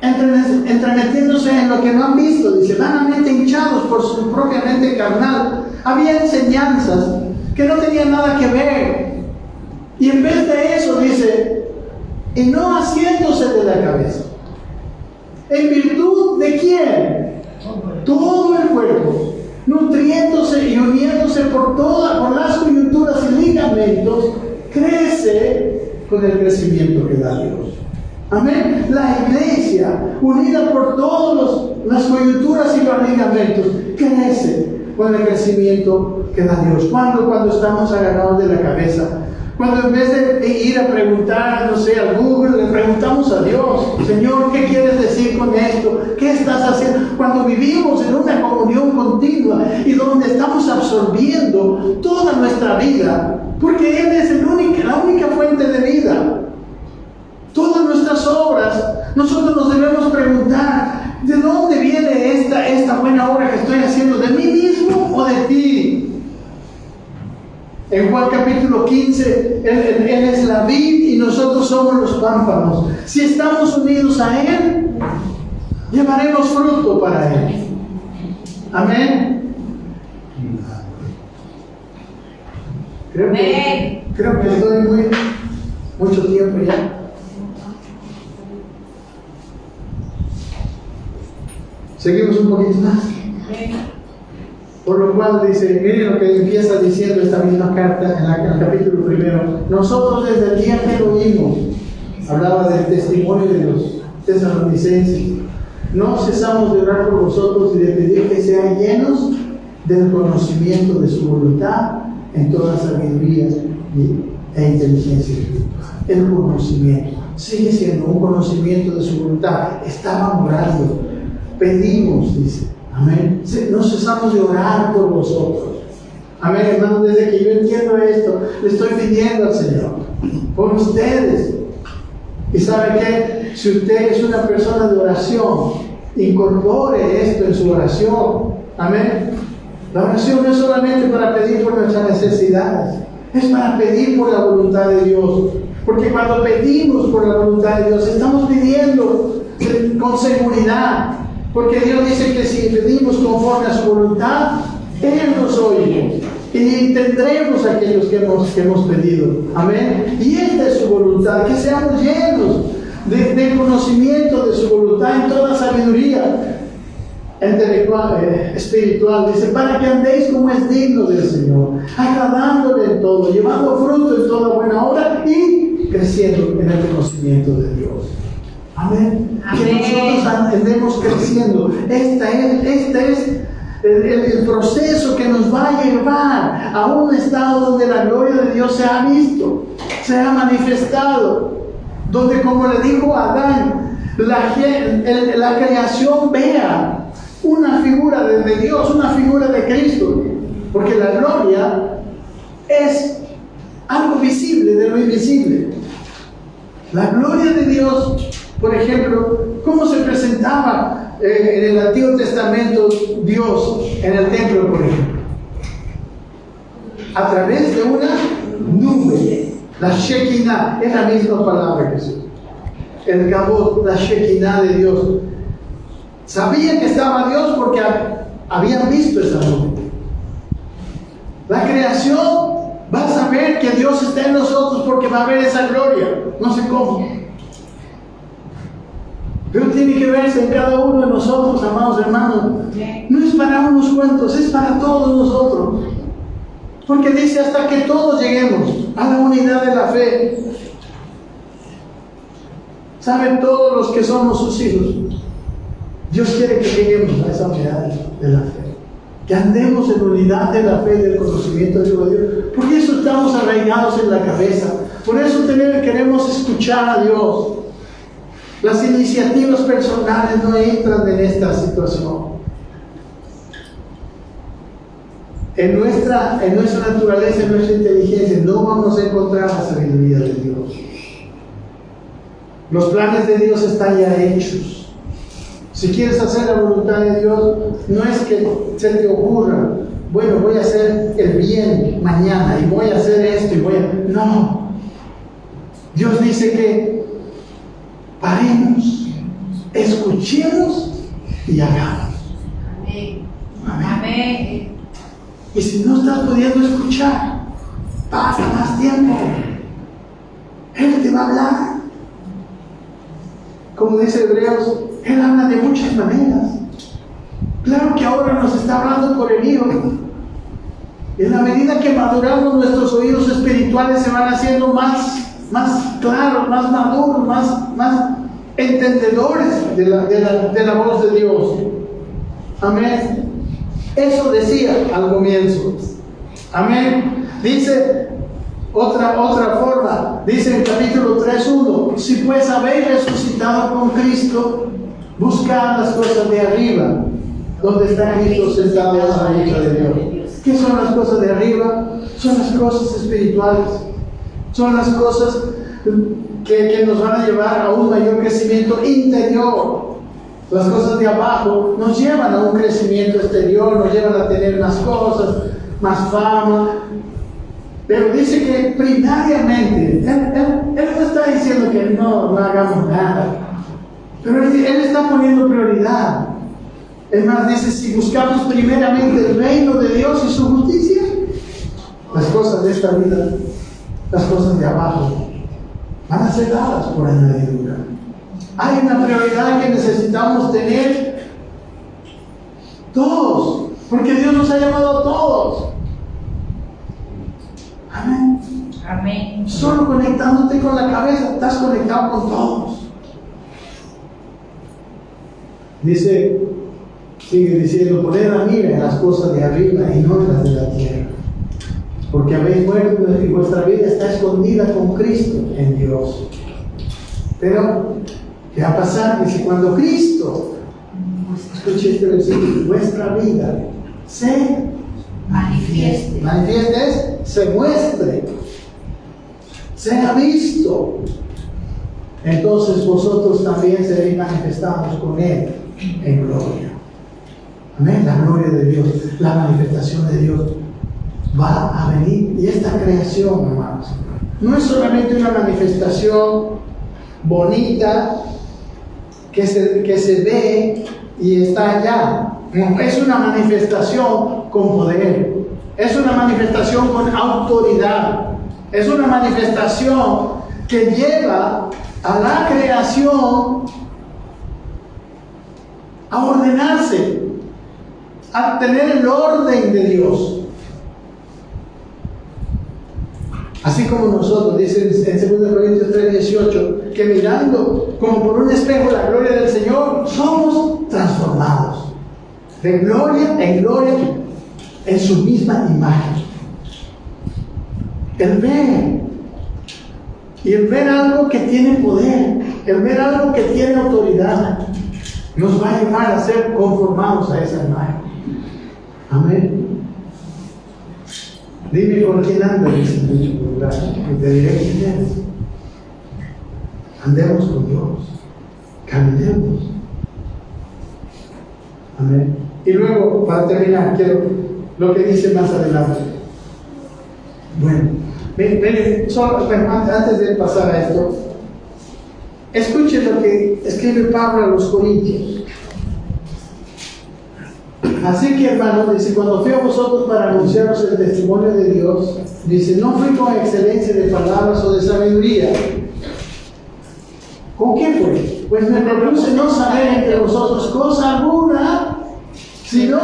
entremetiéndose en lo que no han visto, dice, vanamente hinchados por su propia mente carnal. Había enseñanzas que no tenían nada que ver. Y en vez de eso, dice, y no haciéndose de la cabeza. ¿En virtud de quién? Todo el cuerpo, nutriéndose y uniéndose por las coyunturas y ligamentos, crece con el crecimiento que da Dios. Amén. La iglesia, unida por todas las coyunturas y los ligamentos, crece con el crecimiento que da Dios. Cuando estamos agarrados de la cabeza, cuando en vez de ir a preguntar, no sé, al Google, le preguntamos a Dios, Señor, ¿qué quieres decir con esto? ¿Qué estás haciendo? Cuando vivimos en una comunión continua y donde estamos absorbiendo toda nuestra vida, porque Él es la única fuente de vida. Todas nuestras obras, nosotros nos debemos preguntar, ¿de dónde viene esta buena obra que estoy haciendo? ¿De mí mismo o de ti? En Juan capítulo 15, Él es la vid y nosotros somos los pámpanos. Si estamos unidos a Él, llevaremos fruto para Él. Amén. Creo que estoy mucho tiempo ya. Seguimos un poquito más. Por lo cual dice, miren lo que empieza diciendo esta misma carta en el capítulo 1. Nosotros desde el día que lo oímos, hablaba del testimonio de los tesalonicenses, no cesamos de orar por vosotros y de pedir que sean llenos del conocimiento de su voluntad en toda sabiduría e inteligencia espiritual. El conocimiento sigue siendo un conocimiento de su voluntad. Estaban orando, pedimos, dice. Amén. No cesamos de orar por vosotros. Amén, hermanos. Desde que yo entiendo esto, le estoy pidiendo al Señor por ustedes. Y sabe que si usted es una persona de oración, incorpore esto en su oración. Amén. La oración no es solamente para pedir por nuestras necesidades, es para pedir por la voluntad de Dios. Porque cuando pedimos por la voluntad de Dios, estamos pidiendo con seguridad. Porque Dios dice que si pedimos conforme a su voluntad, Él nos oye. Y tendremos aquellos que hemos pedido. Amén. Y esta es su voluntad, que seamos llenos de conocimiento de su voluntad en toda sabiduría espiritual. Dice, para que andéis como es digno del Señor, agradándole en todo, llevando fruto en toda buena obra y creciendo en el conocimiento de Dios. Amén. Que nosotros andemos creciendo. Esta es el proceso que nos va a llevar a un estado donde la gloria de Dios se ha visto, se ha manifestado, donde, como le dijo a Adán, la creación vea una figura de Dios, una figura de Cristo, porque la gloria es algo visible de lo invisible. La gloria de Dios, por ejemplo, ¿cómo se presentaba en el Antiguo Testamento Dios en el templo, por ejemplo? A través de una nube. La Shekinah es la misma palabra que se usa. El Kabod, la Shekinah de Dios. Sabían que estaba Dios porque habían visto esa nube. La creación va a saber que Dios está en nosotros porque va a ver esa gloria. No sé cómo. Pero tiene que verse en cada uno de nosotros, amados hermanos. No es para unos cuantos, es para todos nosotros. Porque dice hasta que todos lleguemos a la unidad de la fe. ¿Saben todos los que somos sus hijos? Dios quiere que lleguemos a esa unidad de la fe. Que andemos en unidad de la fe y del conocimiento de Dios. Por eso estamos arraigados en la cabeza. Por eso queremos escuchar a Dios. Las iniciativas personales no entran en esta situación. En nuestra naturaleza, en nuestra inteligencia, no vamos a encontrar la sabiduría de Dios. Los planes de Dios están ya hechos. Si quieres hacer la voluntad de Dios, no es que se te ocurra, bueno, voy a hacer el bien mañana y voy a hacer esto y No. Dios dice que paremos, escuchemos y hagamos. Amén. Amén. Amén. Y si no estás pudiendo escuchar, pasa más tiempo. Él te va a hablar. Como dice Hebreos, Él habla de muchas maneras. Claro que ahora nos está hablando por el Hijo. En la medida que maduramos, nuestros oídos espirituales se van haciendo más claros, más maduros, más entendedores de la voz de Dios. Amén. Eso decía al comienzo. Amén. Dice otra forma. Dice en capítulo 3:1: si pues habéis resucitado con Cristo, buscad las cosas de arriba, donde está Cristo sentado a la derecha de Dios. ¿Qué son las cosas de arriba? Son las cosas espirituales. Son las cosas que nos van a llevar a un mayor crecimiento interior. Las cosas de abajo nos llevan a un crecimiento exterior, nos llevan a tener más cosas, más fama. Pero dice que primariamente, él no está diciendo que no hagamos nada, pero él está poniendo prioridad. Es más, dice, si buscamos primeramente el reino de Dios y su justicia, las cosas de esta vida, las cosas de abajo, van a ser dadas por añadidura. Hay una prioridad que necesitamos tener todos, porque Dios nos ha llamado a todos. Amén. Amén. Solo conectándote con la cabeza, estás conectado con todos. Sigue diciendo: poned la mira en las cosas de arriba y no en las de la tierra, porque habéis muerto y vuestra vida está escondida con Cristo en Dios. Pero ¿qué va a pasar? Dice, cuando Cristo, escuche este versículo, vuestra vida se manifieste. Manifieste es, se muestre, sea visto. Entonces vosotros también seréis manifestados con Él en gloria. Amén. La gloria de Dios, la manifestación de Dios va a venir. Y esta creación, hermanos, no es solamente una manifestación bonita que se ve y está allá. No, es una manifestación con poder, es una manifestación con autoridad, es una manifestación que lleva a la creación a ordenarse, a tener el orden de Dios. Así como nosotros, dice en 2 Corintios 3:18, que mirando como por un espejo la gloria del Señor, somos transformados de gloria en gloria en su misma imagen. El ver, y el ver algo que tiene poder, el ver algo que tiene autoridad, nos va a llevar a ser conformados a esa imagen. Amén. Dime con quién anda, dice el dicho popular, y te diré quién eres. Andemos con Dios, caminemos. Amén. Y luego, para terminar, quiero lo que dice más adelante. Bueno, antes de pasar a esto, escuchen lo que escribe Pablo a los Corintios. Así que, hermanos, dice, cuando fui a vosotros para anunciaros el testimonio de Dios, dice, no fui con excelencia de palabras o de sabiduría. ¿Con qué fue? Pues me propuse no saber entre vosotros cosa alguna, sino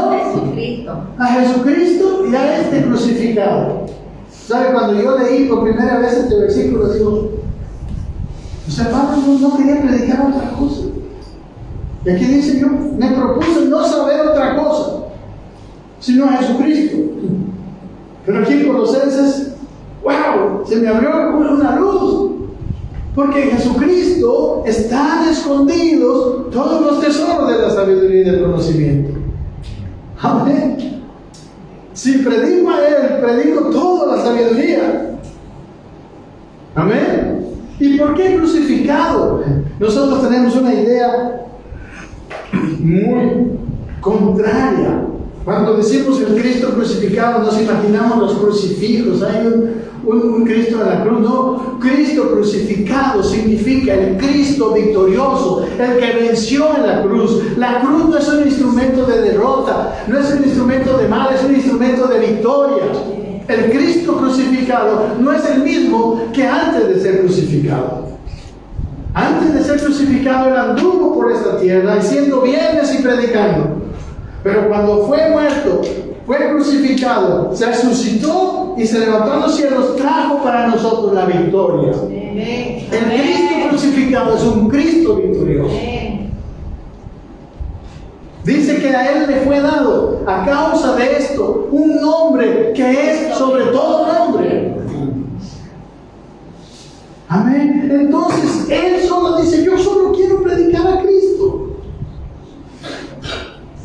a Jesucristo y a este crucificado. ¿Sabe? Cuando yo leí por primera vez este versículo, digo, o sea, Pablo no quería predicar otra cosa. Y aquí dice yo, me propuse no saber otra cosa, sino a Jesucristo. Pero aquí en Colosenses, wow, se me abrió una luz. Porque en Jesucristo están escondidos todos los tesoros de la sabiduría y del conocimiento. Amén. Si predico a Él, predico toda la sabiduría. Amén. ¿Y por qué crucificado? Nosotros tenemos una idea muy contraria. Cuando decimos el Cristo crucificado, nos imaginamos los crucifijos. Hay un Cristo en la cruz. No, Cristo crucificado significa el Cristo victorioso, el que venció en la cruz. La cruz no es un instrumento de derrota, no es un instrumento de mal, es un instrumento de victoria. El Cristo crucificado no es el mismo que antes de ser crucificado. Antes de ser crucificado, Él anduvo por esta tierra, haciendo bienes y predicando. Pero cuando fue muerto, fue crucificado, se resucitó y se levantó a los cielos, trajo para nosotros la victoria. El Cristo crucificado es un Cristo victorioso. Dice que a Él le fue dado, a causa de esto, un nombre que es sobre todo nombre. Amén. Entonces, Él solo dice, yo solo quiero predicar a Cristo.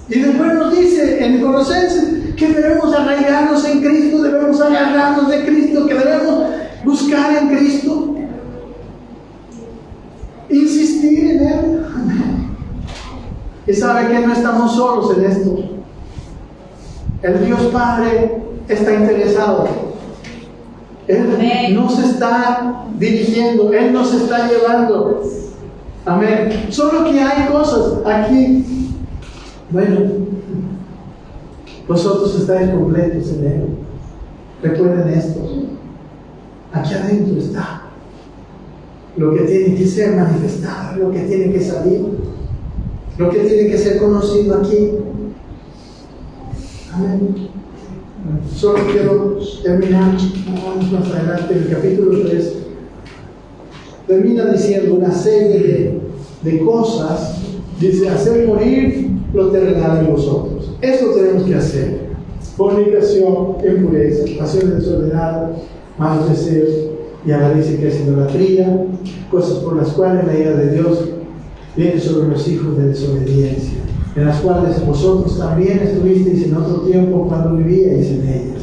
Y después nos dice en Colosenses que debemos arraigarnos en Cristo, debemos agarrarnos de Cristo, que debemos buscar en Cristo, insistir en Él. Y sabe que no estamos solos en esto. El Dios Padre está interesado. Él nos está dirigiendo, Él nos está llevando. Amén. Solo que hay cosas aquí. Bueno, vosotros estáis completos en Él. Recuerden esto. Aquí adentro está lo que tiene que ser manifestado, lo que tiene que salir, lo que tiene que ser conocido aquí. Amén. Solo quiero terminar, vamos más adelante, en el capítulo 3. Termina diciendo una serie de cosas. Dice, hacer morir lo terrenal en vosotros. Eso tenemos que hacer. Fornicación, impureza, pasión desordenada, malos deseos, y ahora dice que es idolatría, cosas por las cuales la ira de Dios viene sobre los hijos de desobediencia, en las cuales vosotros también estuvisteis en otro tiempo cuando vivíais en ellas.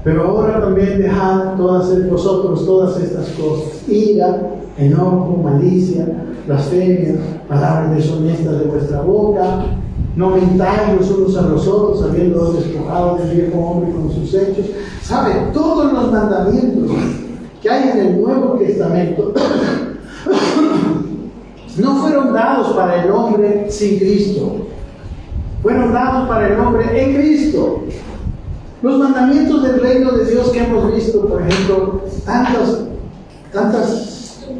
Pero ahora también dejad vosotros todas estas cosas: ira, enojo, malicia, blasfemia, palabras deshonestas de vuestra boca. No mentáis los unos a los otros, habiendo despojado del viejo hombre con sus hechos. ¿Sabe? Todos los mandamientos que hay en el Nuevo Testamento no fueron dados para el hombre sin Cristo. Fueron dados para el hombre en Cristo. Los mandamientos del reino de Dios que hemos visto, por ejemplo, tantos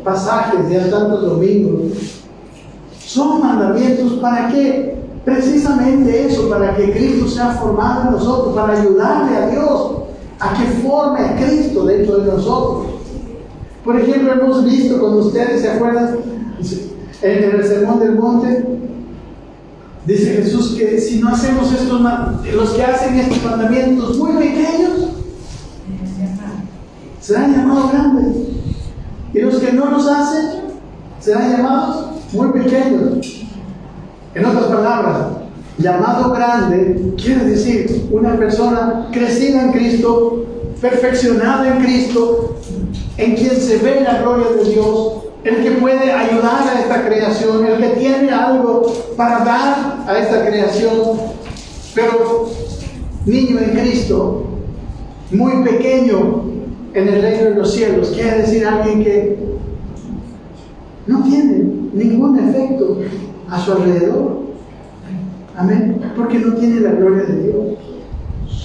pasajes de tantos domingos, son mandamientos para qué? Precisamente eso, para que Cristo sea formado en nosotros, para ayudarle a Dios a que forme a Cristo dentro de nosotros. Por ejemplo, hemos visto con ustedes, ¿se acuerdan? En el Sermón del Monte, Dice Jesús que si no hacemos los que hacen estos mandamientos muy pequeños, serán llamados grandes. Y los que no los hacen, serán llamados muy pequeños. En otras palabras, llamado grande quiere decir una persona crecida en Cristo, perfeccionada en Cristo, en quien se ve la gloria de Dios, el que puede ayudar a esta creación, el que tiene algo para dar a esta creación. Pero niño en Cristo, muy pequeño en el reino de los cielos, quiere decir alguien que no tiene ningún efecto a su alrededor. Amén. Porque no tiene la gloria de Dios.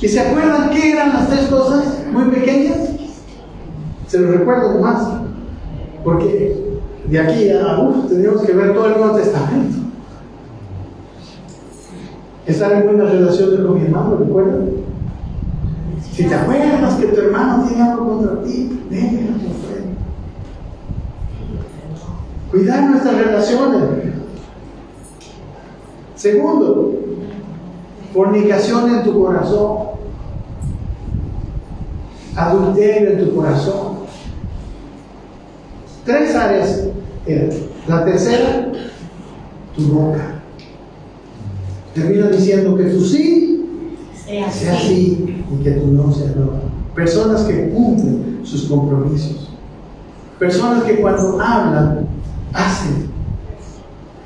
¿Y se acuerdan qué eran las tres cosas muy pequeñas? Se lo recuerdo más. Porque de aquí a tenemos que ver todo el Nuevo Testamento. Estar en buena relación con mi hermano, ¿recuerdan? Si te acuerdas que tu hermano tiene algo contra ti, déjalo fuera. Cuidar nuestras relaciones. Segundo, fornicación en tu corazón, adulterio en tu corazón. Tres áreas eran. La tercera, tu boca. Termina diciendo que tu sí sea sí y que tu no sea no. Personas que cumplen sus compromisos. Personas que cuando hablan, hacen.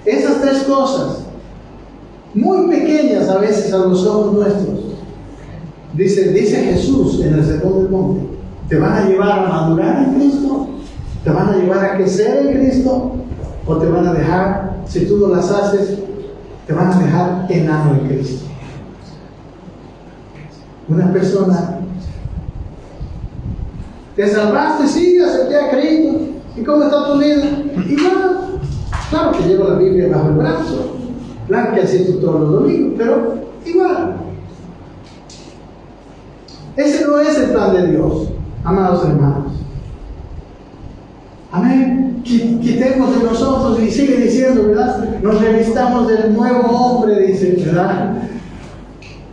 Esas tres cosas, muy pequeñas a veces a los ojos nuestros, dice Jesús en el Sermón del Monte, te van a llevar a madurar en Cristo, te van a llevar a crecer en Cristo, o te van a dejar, si tú no las haces, te van a dejar enano en Cristo. Una persona, te salvaste, sí, acepté a Cristo, ¿y cómo está tu vida? Igual, claro que llevo la Biblia bajo el brazo, claro que asisto todos los domingos, pero igual. Ese no es el plan de Dios, amados hermanos. Amén. Quitemos de nosotros, y sigue diciendo, ¿verdad? Nos revistamos del nuevo hombre, dice, ¿verdad?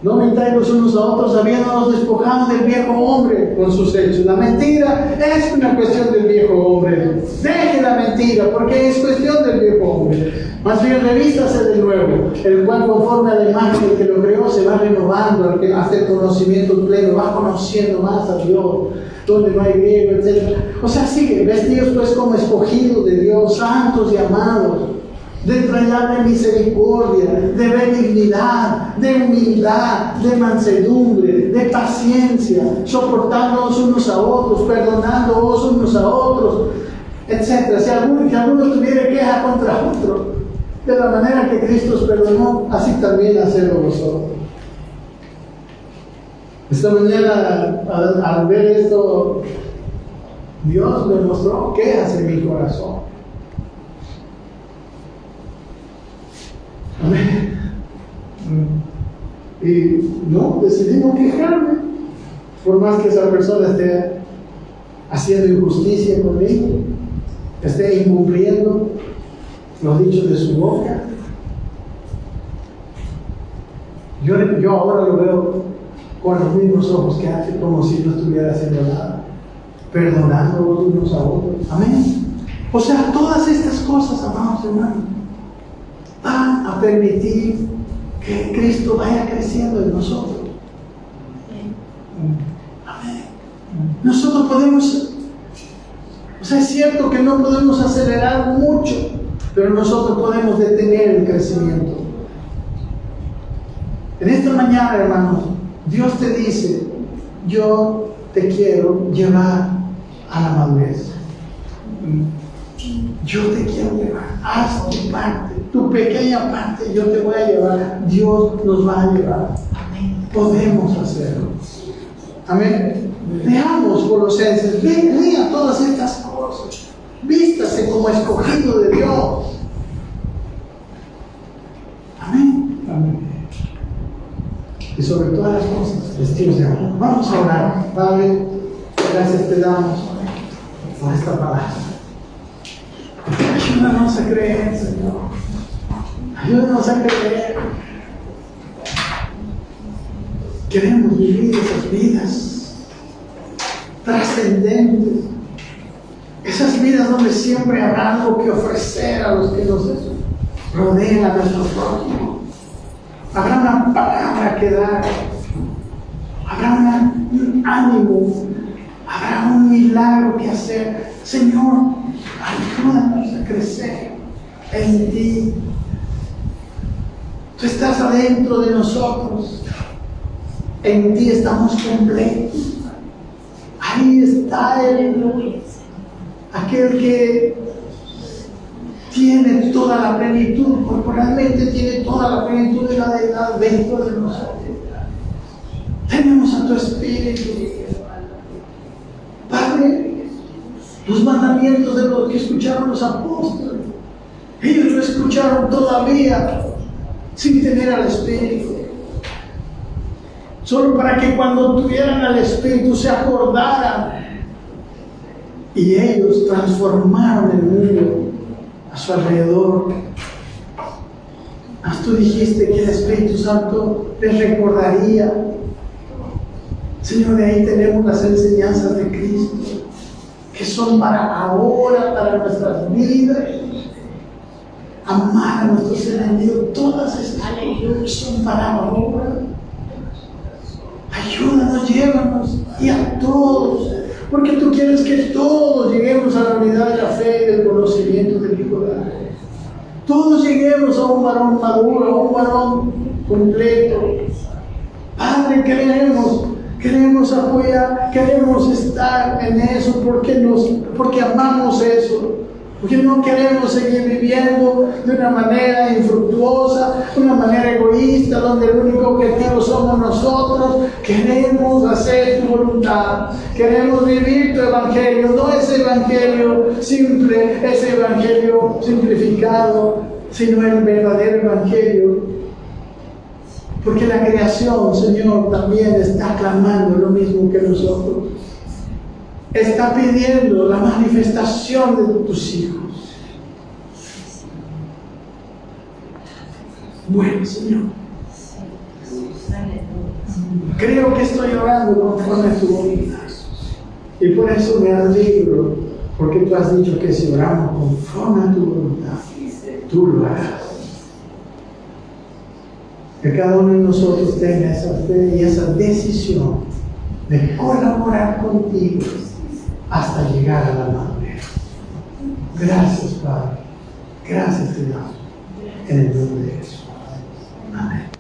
No mentáis los unos a otros, habiéndonos despojado del viejo hombre con sus hechos. La mentira es una cuestión del viejo hombre. Deje la mentira, porque es cuestión del viejo hombre. Más bien revístase del nuevo, el cual conforme a la imagen del que lo creó se va renovando hasta el conocimiento pleno, va conociendo más a Dios, donde no hay griego, etc. O sea, sigue, vestidos pues como escogidos de Dios, santos y amados, de entrañable misericordia, de benignidad, de humildad, de mansedumbre, de paciencia, soportándonos unos a otros, perdonándonos unos a otros, etc. Si alguno tuviera queja contra otro, de la manera que Cristo os perdonó, así también hacedlo vosotros. Esta mañana, al ver esto, Dios me mostró quejas en mi corazón. Amén. Y no, decidí no quejarme, por más que esa persona esté haciendo injusticia conmigo, esté incumpliendo los dichos de su boca. Yo ahora lo veo con los mismos ojos que hace, como si no estuviera haciendo nada, perdonando unos a otros. Amén. O sea, todas estas cosas, amados hermanos, van a permitir que Cristo vaya creciendo en nosotros. Amén. Nosotros podemos, o sea, es cierto que no podemos acelerar mucho, pero nosotros podemos detener el crecimiento. En esta mañana, hermanos, Dios te dice, yo te quiero llevar a la madurez. Yo te quiero llevar, haz tu parte, tu pequeña parte, yo te voy a llevar, Dios nos va a llevar. Amén. Podemos hacerlo. Amén. Leamos Colosenses, lea todas estas cosas, vístase como escogido de Dios. Amén. Amén. Y sobre todas las cosas, vestimos de amor. Vamos a orar. Padre, gracias te damos por esta palabra. Ayúdanos a creer, Señor. Ayúdanos a creer. Queremos vivir esas vidas trascendentes. Esas vidas donde siempre habrá algo que ofrecer a los que nos rodean, a nuestro prójimo. Habrá una palabra que dar. Habrá un ánimo. Habrá un milagro que hacer. Señor, ayúdanos a crecer en ti. Tú estás adentro de nosotros. En ti estamos completos. Ahí está aquel que tiene toda la plenitud, corporalmente tiene toda la plenitud de la deidad dentro de nosotros. Tenemos a tu Espíritu. Padre, los mandamientos de los que escucharon los apóstoles, ellos lo escucharon todavía sin tener al Espíritu. Solo para que cuando tuvieran al Espíritu se acordaran. Y ellos transformaron el mundo a su alrededor. Mas tú dijiste que el Espíritu Santo les recordaría. Señor, de ahí tenemos las enseñanzas de Cristo, que son para ahora, para nuestras vidas. Amar a nuestros enemigos, todas estas cosas son para ahora. Ayúdanos, llévanos y a todos, porque tú quieres que todos lleguemos a la unidad de la fe y del conocimiento del Hijo de Dios. Todos lleguemos a un varón maduro, a un varón completo. Padre, queremos apoyar, queremos estar en eso porque amamos eso. Porque no queremos seguir viviendo de una manera infructuosa, de una manera egoísta, donde el único objetivo somos nosotros. Queremos hacer tu voluntad. Queremos vivir tu evangelio, no ese evangelio simple, ese evangelio simplificado, sino el verdadero evangelio. Porque la creación, Señor, también está clamando lo mismo que nosotros. Está pidiendo la manifestación de tus hijos. Bueno, Señor, creo que estoy orando conforme a tu voluntad. Y por eso me alegro, porque tú has dicho que si oramos conforme a tu voluntad, tú lo harás. Que cada uno de nosotros tenga esa fe y esa decisión de colaborar contigo hasta llegar a la madurez. Gracias, Padre. Gracias, Señor. En el nombre de Jesús. Amén.